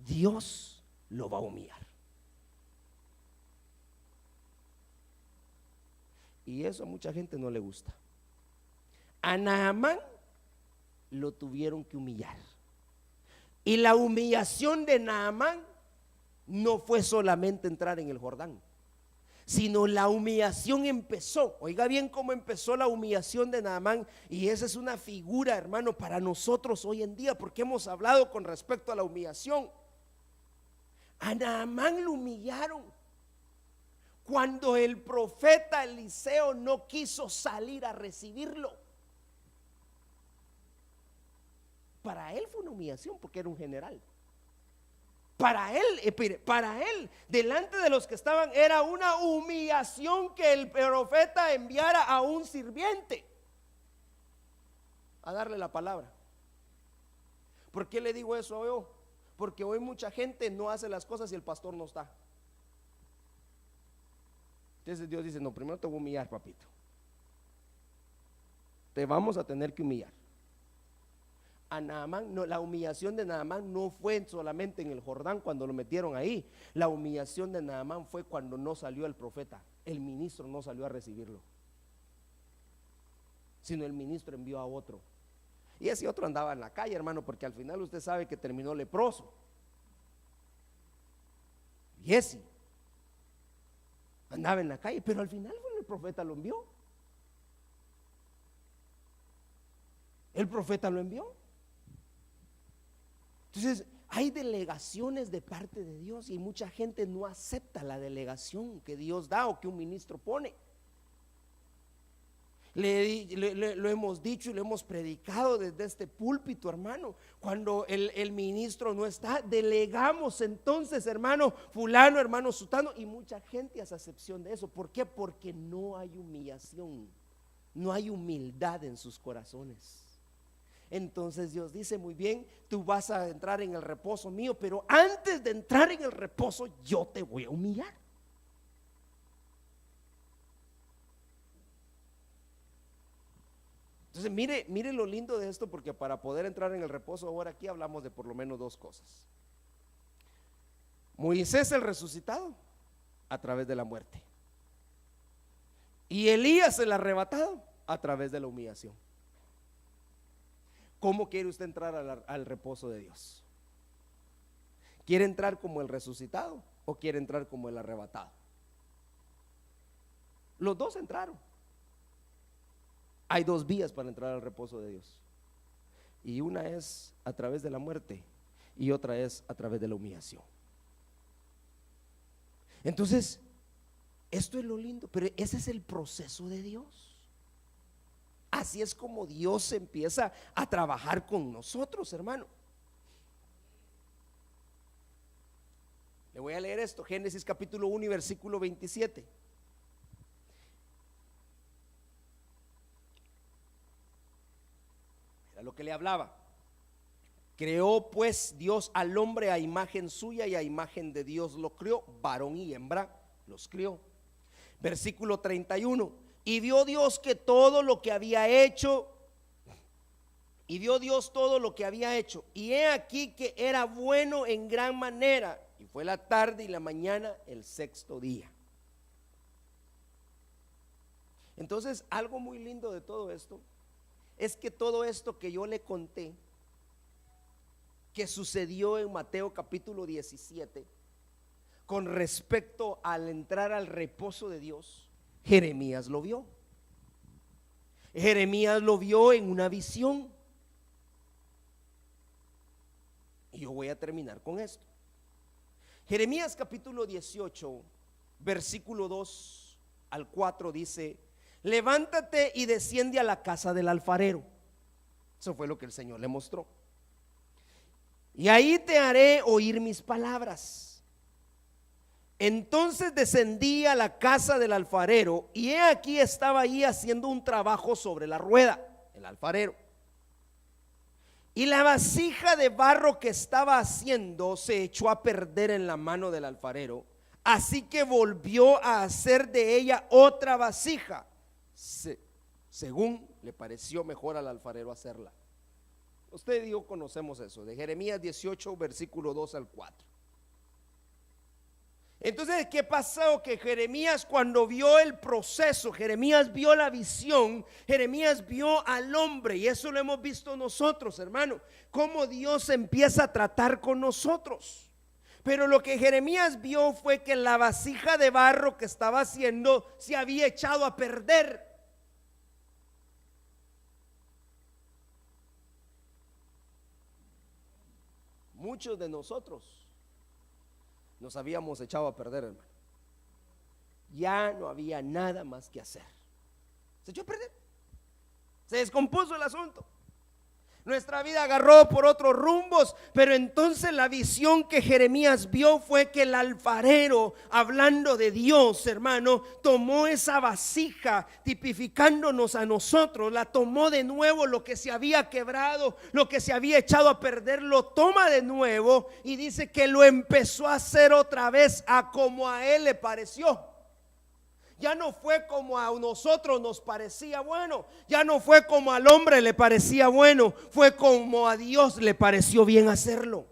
Dios lo va a humillar. Y eso a mucha gente no le gusta. A Naamán lo tuvieron que humillar. Y la humillación de Naamán no fue solamente entrar en el Jordán, sino la humillación empezó. Oiga bien cómo empezó la humillación de Naamán. Y esa es una figura, hermano, para nosotros hoy en día, porque hemos hablado con respecto a la humillación. A Naamán lo humillaron cuando el profeta Eliseo no quiso salir a recibirlo. Para él fue una humillación porque era un general. Para él, delante de los que estaban, era una humillación que el profeta enviara a un sirviente a darle la palabra. ¿Por qué le digo eso yo? Porque hoy mucha gente no hace las cosas y el pastor no está. Entonces Dios dice, no, primero te voy a humillar, papito. Te vamos a tener que humillar. A Naamán, no, la humillación de Naamán no fue solamente en el Jordán cuando lo metieron ahí. La humillación de Naamán fue cuando no salió el profeta. El ministro no salió a recibirlo, sino el ministro envió a otro. Y ese otro andaba en la calle, hermano, porque al final usted sabe que terminó leproso. Y ese andaba en la calle, pero al final el profeta lo envió. El profeta lo envió. Entonces, hay delegaciones de parte de Dios y mucha gente no acepta la delegación que Dios da o que un ministro pone. Lo hemos dicho y lo hemos predicado desde este púlpito, hermano. Cuando el ministro no está, delegamos entonces, hermano fulano, hermano sutano, y mucha gente hace acepción de eso. ¿Por qué? Porque no hay humillación, no hay humildad en sus corazones. Entonces Dios dice, muy bien, tú vas a entrar en el reposo mío, pero antes de entrar en el reposo yo te voy a humillar. Entonces mire lo lindo de esto, porque para poder entrar en el reposo ahora aquí hablamos de por lo menos dos cosas. Moisés el resucitado a través de la muerte, y Elías el arrebatado a través de la humillación. ¿Cómo quiere usted entrar al reposo de Dios? ¿Quiere entrar como el resucitado o quiere entrar como el arrebatado? Los dos entraron. Hay dos vías para entrar al reposo de Dios, y una es a través de la muerte y otra es a través de la humillación. Entonces, esto es lo lindo, pero ese es el proceso de Dios. Así es como Dios empieza a trabajar con nosotros, hermano. Le voy a leer esto, Génesis capítulo 1 y versículo 27. Era lo que le hablaba. Creó pues Dios al hombre a imagen suya, y a imagen de Dios lo creó, varón y hembra los crió. Versículo 31. Y vio Dios que todo lo que había hecho, Y vio Dios todo lo que había hecho, y he aquí que era bueno en gran manera. Y fue la tarde y la mañana el sexto día. Entonces, algo muy lindo de todo esto es que todo esto que yo le conté, que sucedió en Mateo capítulo 17, con respecto al entrar al reposo de Dios, Jeremías lo vio. Jeremías lo vio en una visión. Y yo voy a terminar con esto. Jeremías capítulo 18, versículo 2 al 4 dice: levántate y desciende a la casa del alfarero. Eso fue lo que el Señor le mostró. Y ahí te haré oír mis palabras. Entonces descendí a la casa del alfarero, y he aquí estaba ahí haciendo un trabajo sobre la rueda, el alfarero. Y la vasija de barro que estaba haciendo se echó a perder en la mano del alfarero, así que volvió a hacer de ella otra vasija, según le pareció mejor al alfarero hacerla. Usted y yo conocemos eso, de Jeremías 18, versículo 2 al 4. Entonces, ¿qué pasó? Que Jeremías, cuando vio el proceso, Jeremías vio la visión, Jeremías vio al hombre, y eso lo hemos visto nosotros, hermano, cómo Dios empieza a tratar con nosotros. Pero lo que Jeremías vio fue que la vasija de barro que estaba haciendo se había echado a perder. Muchos de nosotros nos habíamos echado a perder, hermano. Ya no había nada más que hacer. Se echó a perder. Se descompuso el asunto. Nuestra vida agarró por otros rumbos, pero entonces la visión que Jeremías vio fue que el alfarero, hablando de Dios, hermano, tomó esa vasija, tipificándonos a nosotros, la tomó de nuevo, lo que se había quebrado, lo que se había echado a perder, lo toma de nuevo y dice que lo empezó a hacer otra vez a como a él le pareció. Ya no fue como a nosotros nos parecía bueno, ya no fue como al hombre le parecía bueno, fue como a Dios le pareció bien hacerlo.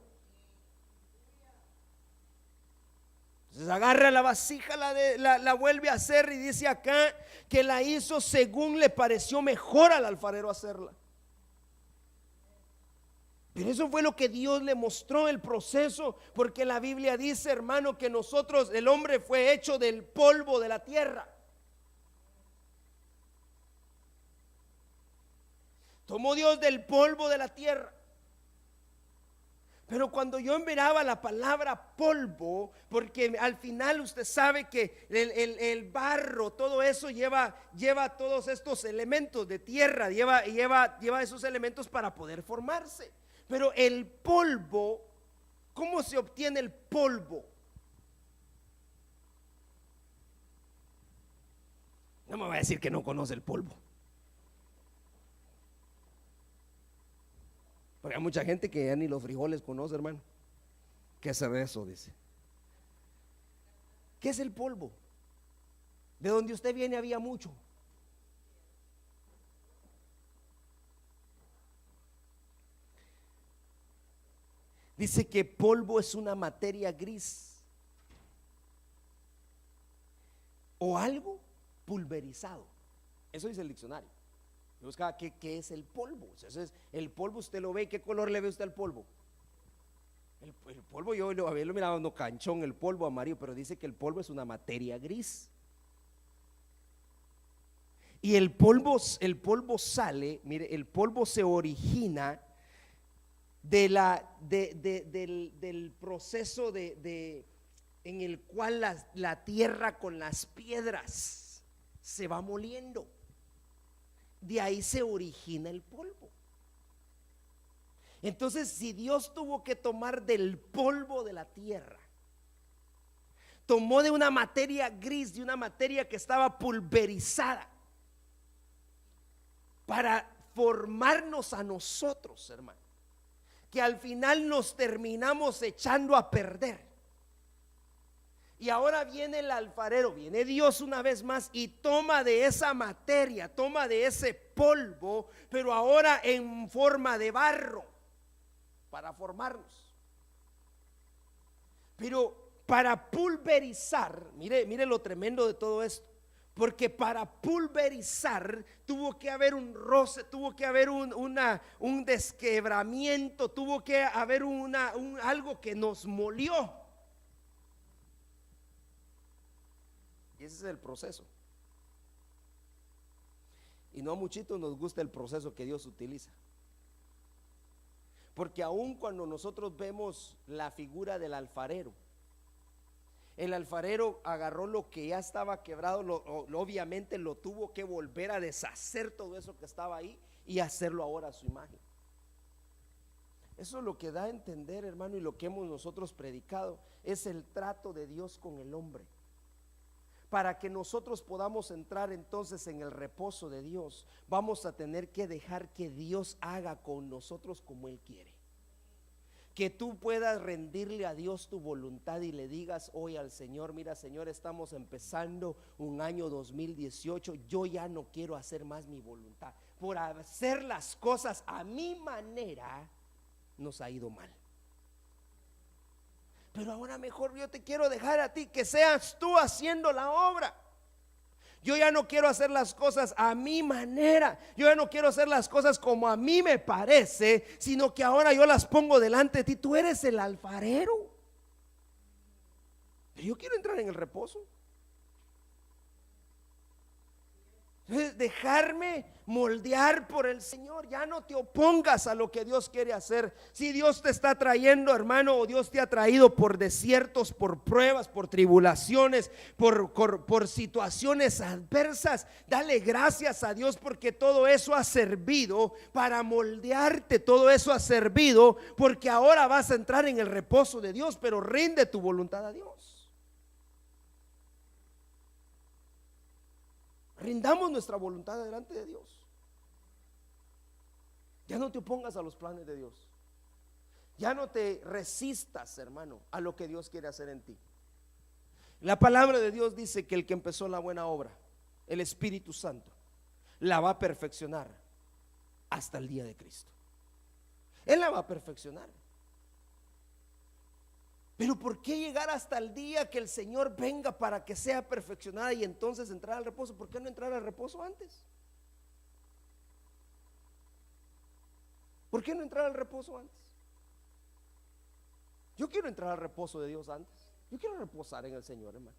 Entonces agarra la vasija, la vuelve a hacer, y dice acá que la hizo según le pareció mejor al alfarero hacerla. Pero eso fue lo que Dios le mostró, el proceso, porque la Biblia dice, hermano, que nosotros, el hombre fue hecho del polvo de la tierra. Tomó Dios del polvo de la tierra. Pero cuando yo miraba la palabra polvo, porque al final usted sabe que el barro, todo eso lleva todos estos elementos de tierra, lleva esos elementos para poder formarse. Pero el polvo, ¿cómo se obtiene el polvo? No me va a decir que no conoce el polvo. Porque hay mucha gente que ya ni los frijoles conoce, hermano. ¿Qué es eso? Dice. ¿Qué es el polvo? De donde usted viene había mucho. Dice que polvo es una materia gris o algo pulverizado. Eso dice el diccionario. Yo buscaba qué es el polvo. Entonces, el polvo usted lo ve. ¿Qué color le ve usted al polvo? El polvo, yo lo había mirado no canchón, el polvo amarillo, pero dice que el polvo es una materia gris. Y el polvo sale, mire, el polvo se origina del proceso en el cual la tierra con las piedras se va moliendo. De ahí se origina el polvo. Entonces, si Dios tuvo que tomar del polvo de la tierra, tomó de una materia gris, de una materia que estaba pulverizada, para formarnos a nosotros, hermano, que al final nos terminamos echando a perder. Y ahora viene el alfarero, viene Dios una vez más y toma de esa materia, toma de ese polvo, pero ahora en forma de barro para formarnos. Pero para pulverizar, mire lo tremendo de todo esto, porque para pulverizar tuvo que haber un roce, tuvo que haber un desquebramiento, tuvo que haber algo que nos molió. Y ese es el proceso. Y no a muchitos nos gusta el proceso que Dios utiliza. Porque aun cuando nosotros vemos la figura del alfarero, el alfarero agarró lo que ya estaba quebrado, obviamente lo tuvo que volver a deshacer todo eso que estaba ahí y hacerlo ahora a su imagen. Eso es lo que da a entender, hermano, y lo que hemos nosotros predicado, es el trato de Dios con el hombre. Para que nosotros podamos entrar entonces en el reposo de Dios, vamos a tener que dejar que Dios haga con nosotros como Él quiere. Que tú puedas rendirle a Dios tu voluntad y le digas hoy al Señor: mira, Señor, estamos empezando un año 2018, yo ya no quiero hacer más mi voluntad. Por hacer las cosas a mi manera nos ha ido mal. Pero ahora mejor yo te quiero dejar a ti, que seas tú haciendo la obra. Yo ya no quiero hacer las cosas a mi manera, yo ya no quiero hacer las cosas como a mí me parece, sino que ahora yo las pongo delante de ti. Tú eres el alfarero, pero yo quiero entrar en el reposo. Entonces, dejarme moldear por el Señor. Ya no te opongas a lo que Dios quiere hacer. Si Dios te está trayendo, hermano, o Dios te ha traído por desiertos, por pruebas, por tribulaciones, por situaciones adversas, dale gracias a Dios, porque todo eso ha servido para moldearte. Todo eso ha servido porque ahora vas a entrar en el reposo de Dios. Pero rinde tu voluntad a Dios. Rindamos nuestra voluntad delante de Dios. Ya no te opongas a los planes de Dios. Ya no te resistas, hermano, a lo que Dios quiere hacer en ti. La palabra de Dios dice que el que empezó la buena obra, el Espíritu Santo, la va a perfeccionar hasta el día de Cristo. Él la va a perfeccionar. Pero ¿por qué llegar hasta el día que el Señor venga para que sea perfeccionada y entonces entrar al reposo? ¿Por qué no entrar al reposo antes? ¿Por qué no entrar al reposo antes? Yo quiero entrar al reposo de Dios antes. Yo quiero reposar en el Señor, hermano.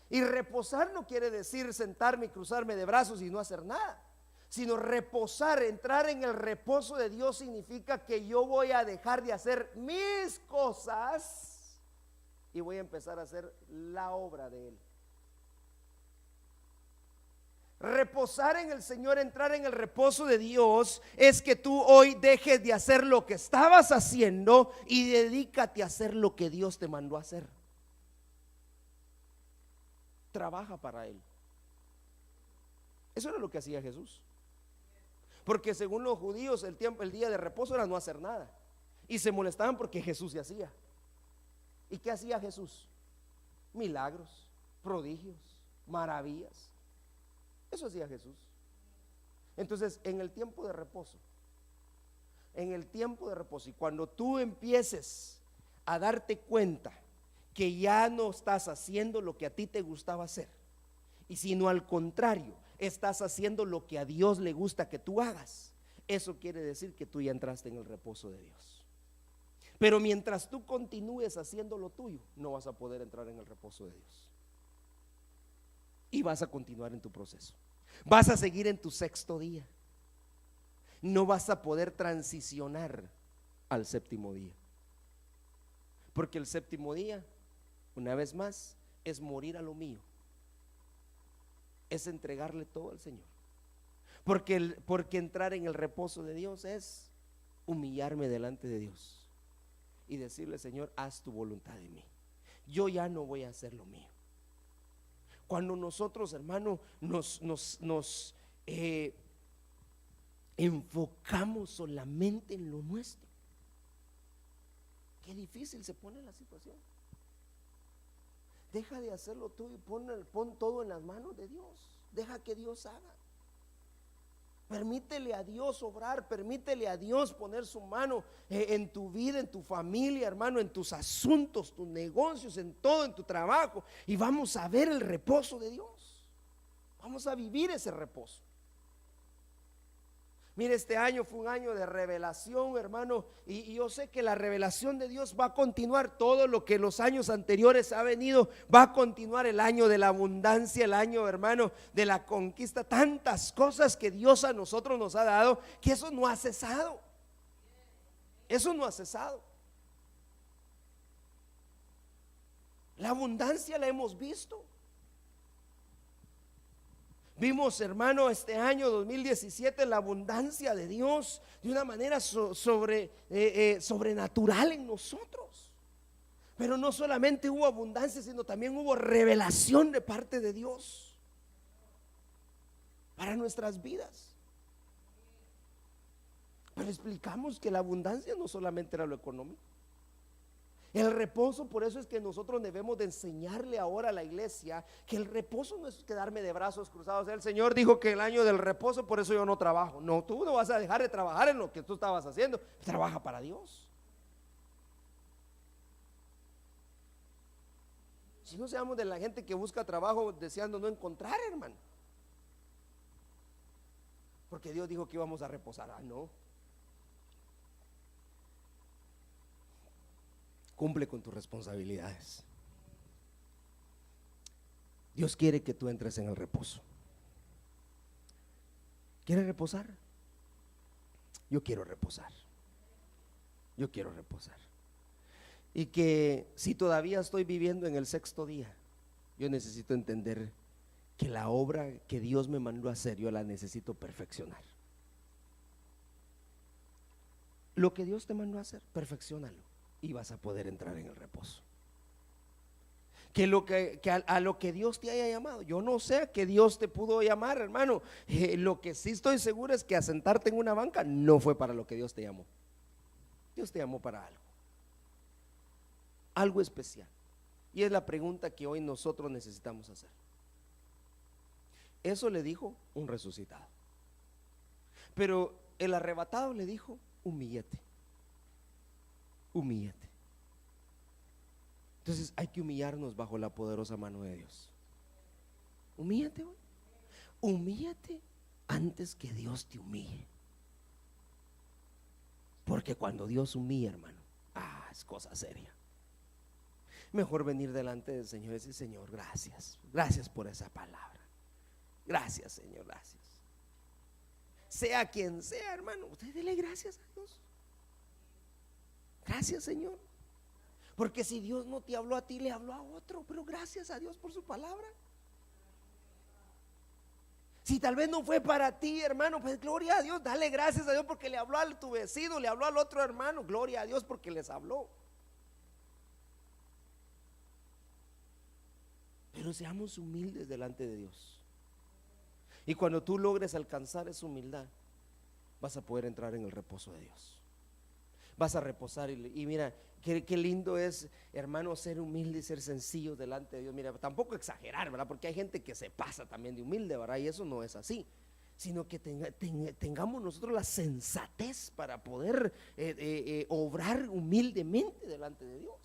Y reposar no quiere decir sentarme y cruzarme de brazos y no hacer nada, sino reposar, entrar en el reposo de Dios significa que yo voy a dejar de hacer mis cosas y voy a empezar a hacer la obra de Él. Reposar en el Señor, entrar en el reposo de Dios, es que tú hoy dejes de hacer lo que estabas haciendo y dedícate a hacer lo que Dios te mandó a hacer. Trabaja para Él. Eso era lo que hacía Jesús. Porque según los judíos el día de reposo era no hacer nada. Y se molestaban porque Jesús se hacía. ¿Y qué hacía Jesús? Milagros, prodigios, maravillas. Eso hacía Jesús. Entonces, en el tiempo de reposo, y cuando tú empieces a darte cuenta que ya no estás haciendo lo que a ti te gustaba hacer, y sino al contrario, estás haciendo lo que a Dios le gusta que tú hagas, eso quiere decir que tú ya entraste en el reposo de Dios. Pero mientras tú continúes haciendo lo tuyo, no vas a poder entrar en el reposo de Dios. Y vas a continuar en tu proceso. Vas a seguir en tu sexto día. No vas a poder transicionar al séptimo día. Porque el séptimo día, una vez más, es morir a lo mío. Es entregarle todo al Señor. Porque entrar en el reposo de Dios es humillarme delante de Dios y decirle: Señor, haz tu voluntad en mí. Yo ya no voy a hacer lo mío. Cuando nosotros, hermano, nos enfocamos solamente en lo nuestro, qué difícil se pone la situación. Deja de hacerlo tú y pon todo en las manos de Dios. Deja que Dios haga. Permítele a Dios obrar, permítele a Dios poner su mano en tu vida, en tu familia, hermano, en tus asuntos, tus negocios, en todo, en tu trabajo. Y vamos a ver el reposo de Dios. Vamos a vivir ese reposo. Mire, este año fue un año de revelación, hermano, y yo sé que la revelación de Dios va a continuar. Todo lo que los años anteriores ha venido, va a continuar. El año de la abundancia, el año, hermano, de la conquista. Tantas cosas que Dios a nosotros nos ha dado, que eso no ha cesado. Eso no ha cesado. La abundancia la hemos visto. Vimos, hermano, este año 2017 la abundancia de Dios de una manera sobrenatural en nosotros. Pero no solamente hubo abundancia, sino también hubo revelación de parte de Dios para nuestras vidas. Pero explicamos que la abundancia no solamente era lo económico. El reposo, por eso es que nosotros debemos de enseñarle ahora a la iglesia que el reposo no es quedarme de brazos cruzados. El Señor dijo que el año del reposo, por eso yo no trabajo. No, tú no vas a dejar de trabajar en lo que tú estabas haciendo. Trabaja para Dios. Si no seamos de la gente que busca trabajo deseando no encontrar, hermano. Porque Dios dijo que íbamos a reposar. No. Cumple con tus responsabilidades. Dios quiere que tú entres en el reposo. ¿Quieres reposar? Yo quiero reposar. Yo quiero reposar. Y que si todavía estoy viviendo en el sexto día, yo necesito entender que la obra que Dios me mandó a hacer, yo la necesito perfeccionar. Lo que Dios te mandó a hacer, perfecciónalo. Y vas a poder entrar en el reposo. Que a lo que Dios te haya llamado, yo no sé a qué Dios te pudo llamar, hermano. Lo que sí estoy seguro es que a sentarte en una banca no fue para lo que Dios te llamó. Dios te llamó para algo especial. Y es la pregunta que hoy nosotros necesitamos hacer. Eso le dijo un resucitado. Pero el arrebatado le dijo: humíllate. Humíllate. Entonces hay que humillarnos bajo la poderosa mano de Dios. Humíllate, güey. Humíllate antes que Dios te humille. Porque cuando Dios humilla, hermano, es cosa seria. Mejor venir delante del Señor y decir: Señor, gracias. Gracias por esa palabra. Gracias, Señor, gracias. Sea quien sea, hermano, usted dele gracias a Dios. Gracias, Señor. Porque si Dios no te habló a ti, le habló a otro. Pero gracias a Dios por su palabra. Si tal vez no fue para ti, hermano, pues gloria a Dios. Dale gracias a Dios porque le habló a tu vecino, le habló al otro hermano. Gloria a Dios porque les habló. Pero seamos humildes delante de Dios. Y cuando tú logres alcanzar esa humildad, vas a poder entrar en el reposo de Dios. Vas a reposar y mira, qué lindo es, hermano, ser humilde y ser sencillo delante de Dios. Mira, tampoco exagerar, ¿verdad? Porque hay gente que se pasa también de humilde, ¿verdad? Y eso no es así. Sino que tengamos nosotros la sensatez para poder obrar humildemente delante de Dios.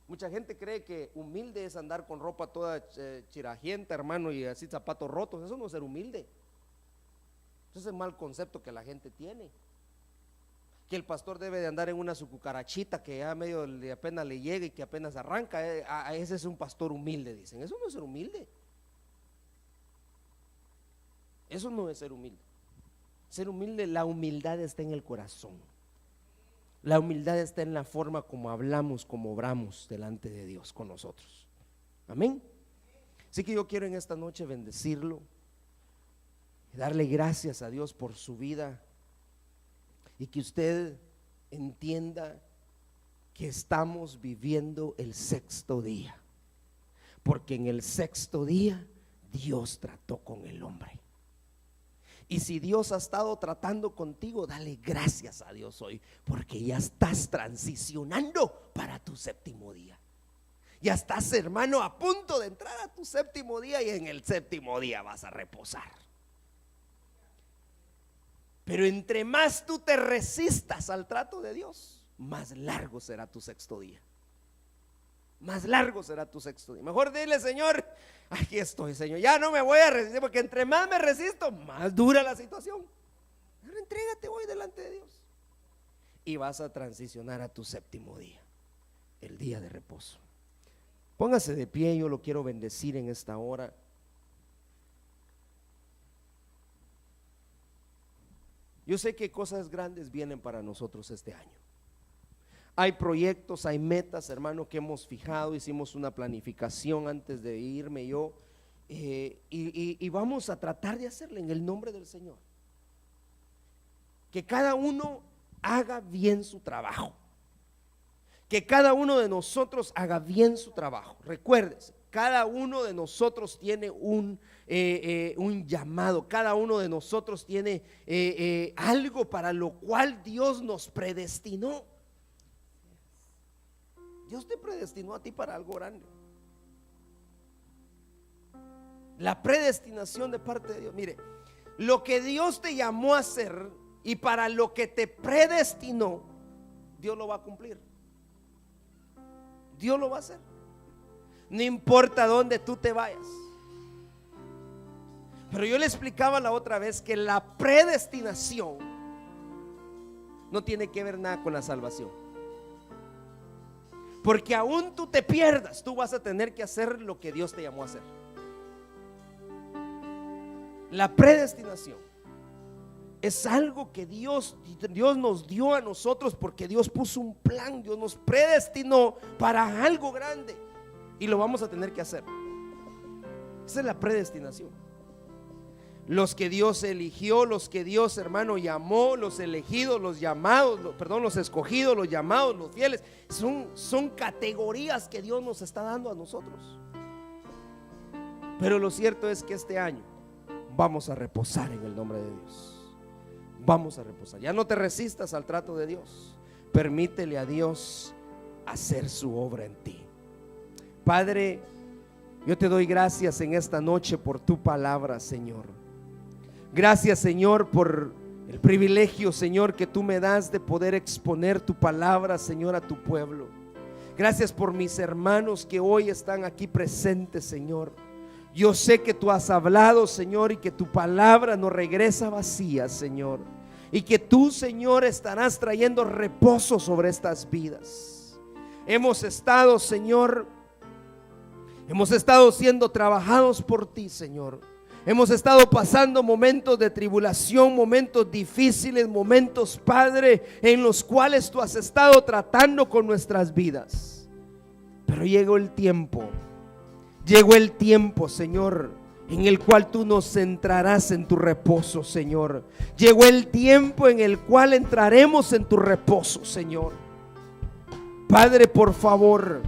Mucha gente cree que humilde es andar con ropa toda chirajienta, hermano, y así zapatos rotos. Eso no es ser humilde. Eso es el mal concepto que la gente tiene. Que el pastor debe de andar en una su cucarachita que ya medio apenas le llega y que apenas arranca. Ese es un pastor humilde, dicen. Eso no es ser humilde. Eso no es ser humilde. Ser humilde, la humildad está en el corazón. La humildad está en la forma como hablamos, como obramos delante de Dios con nosotros. Amén. Así que yo quiero en esta noche bendecirlo y darle gracias a Dios por su vida. Y que usted entienda que estamos viviendo el sexto día. Porque en el sexto día Dios trató con el hombre. Y si Dios ha estado tratando contigo, dale gracias a Dios hoy. Porque ya estás transicionando para tu séptimo día. Ya estás, hermano, a punto de entrar a tu séptimo día y en el séptimo día vas a reposar. Pero entre más tú te resistas al trato de Dios, más largo será tu sexto día. Más largo será tu sexto día. Mejor dile: Señor, aquí estoy, Señor, ya no me voy a resistir, porque entre más me resisto, más dura la situación. Ahora entrégate hoy delante de Dios y vas a transicionar a tu séptimo día, el día de reposo. Póngase de pie, yo lo quiero bendecir en esta hora. Yo sé que cosas grandes vienen para nosotros este año. Hay proyectos, hay metas, hermano, que hemos fijado. Hicimos una planificación antes de irme yo, y vamos a tratar de hacerle en el nombre del Señor. Que cada uno haga bien su trabajo. Que cada uno de nosotros haga bien su trabajo. Recuérdese, cada uno de nosotros tiene un llamado. Cada uno de nosotros tiene algo para lo cual Dios nos predestinó. Dios te predestinó a ti para algo grande. La predestinación de parte de Dios. Mire, lo que Dios te llamó a hacer y para lo que te predestinó, Dios lo va a cumplir. Dios lo va a hacer. No importa dónde tú te vayas. Pero yo le explicaba la otra vez que la predestinación no tiene que ver nada con la salvación. Porque aún tú te pierdas, tú vas a tener que hacer lo que Dios te llamó a hacer. La predestinación es algo que Dios nos dio a nosotros, porque Dios puso un plan. Dios nos predestinó para algo grande y lo vamos a tener que hacer. Esa es la predestinación. Los que Dios eligió, los que Dios, hermano, llamó, los elegidos, los llamados, los escogidos, los llamados, los fieles, son categorías que Dios nos está dando a nosotros. Pero lo cierto es que este año vamos a reposar en el nombre de Dios. Vamos a reposar. Ya no te resistas al trato de Dios. Permítele a Dios hacer su obra en ti. Padre, yo te doy gracias en esta noche por tu palabra, Señor. Gracias, Señor, por el privilegio, Señor, que tú me das de poder exponer tu palabra, Señor, a tu pueblo. Gracias por mis hermanos que hoy están aquí presentes, Señor. Yo sé que tú has hablado, Señor, y que tu palabra no regresa vacía, Señor. Y que tú, Señor, estarás trayendo reposo sobre estas vidas. Hemos estado, Señor, siendo trabajados por ti, Señor. Hemos estado pasando momentos de tribulación, momentos difíciles, momentos, Padre, en los cuales tú has estado tratando con nuestras vidas. Pero llegó el tiempo, Señor, en el cual tú nos centrarás en tu reposo, Señor. Llegó el tiempo en el cual entraremos en tu reposo, Señor. Padre, por favor,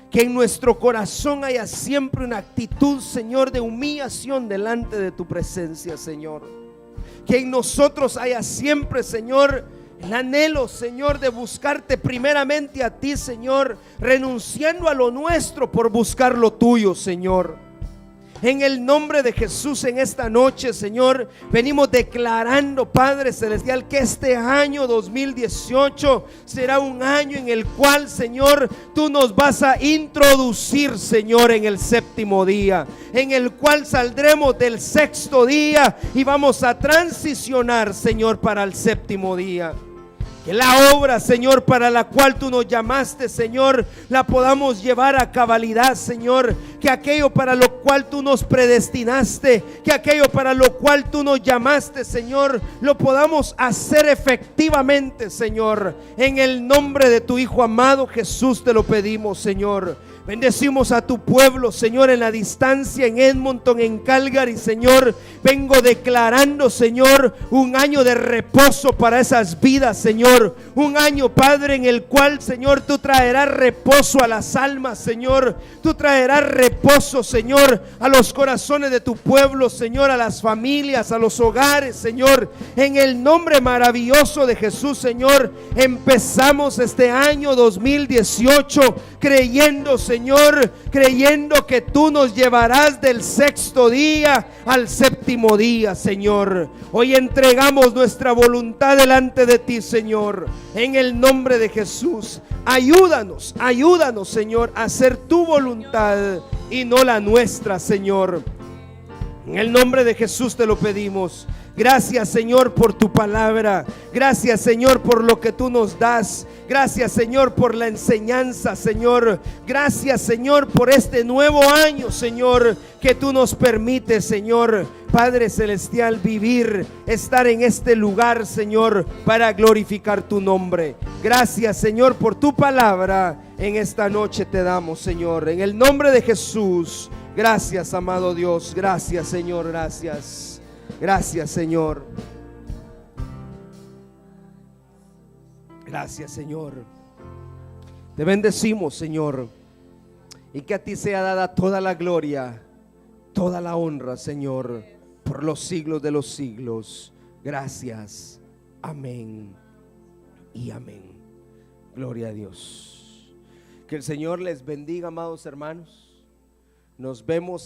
que en nuestro corazón haya siempre una actitud, Señor, de humillación delante de tu presencia, Señor. Que en nosotros haya siempre, Señor, el anhelo, Señor, de buscarte primeramente a ti, Señor, renunciando a lo nuestro por buscar lo tuyo, Señor. En el nombre de Jesús, en esta noche, Señor, venimos declarando, Padre Celestial, que este año 2018 será un año en el cual, Señor, tú nos vas a introducir, Señor, en el séptimo día, en el cual saldremos del sexto día y vamos a transicionar, Señor, para el séptimo día. Que la obra, Señor, para la cual tú nos llamaste, Señor, la podamos llevar a cabalidad, Señor. Que aquello para lo cual tú nos predestinaste, que aquello para lo cual tú nos llamaste, Señor, lo podamos hacer efectivamente, Señor. En el nombre de tu Hijo amado Jesús te lo pedimos, Señor. Bendecimos a tu pueblo, Señor, en la distancia, en Edmonton, en Calgary, Señor. Vengo declarando, Señor, un año de reposo para esas vidas, Señor. Señor. Un año, Padre, en el cual, Señor, tú traerás reposo a las almas, Señor. Tú traerás reposo, Señor, a los corazones de tu pueblo, Señor, a las familias, a los hogares, Señor. En el nombre maravilloso de Jesús, Señor, empezamos este año 2018 creyendo, Señor, creyendo que tú nos llevarás del sexto día al séptimo día, Señor. Hoy entregamos nuestra voluntad delante de ti, Señor, en el nombre de Jesús. Ayúdanos, ayúdanos, Señor, a hacer tu voluntad y no la nuestra, Señor. En el nombre de Jesús te lo pedimos. Gracias, Señor, por tu palabra. Gracias, Señor, por lo que tú nos das. Gracias, Señor, por la enseñanza, Señor. Gracias, Señor, por este nuevo año, Señor, que tú nos permites, Señor, Padre Celestial, vivir, estar en este lugar, Señor, para glorificar tu nombre. Gracias, Señor, por tu palabra. En esta noche te damos, Señor, en el nombre de Jesús. Gracias, amado Dios. Gracias, Señor. Gracias. Gracias, Señor. Gracias, Señor. Te bendecimos, Señor, y que a ti sea dada toda la gloria, toda la honra, Señor, por los siglos de los siglos. Gracias. Amén y amén. Gloria a Dios. Que el Señor les bendiga, amados hermanos. Nos vemos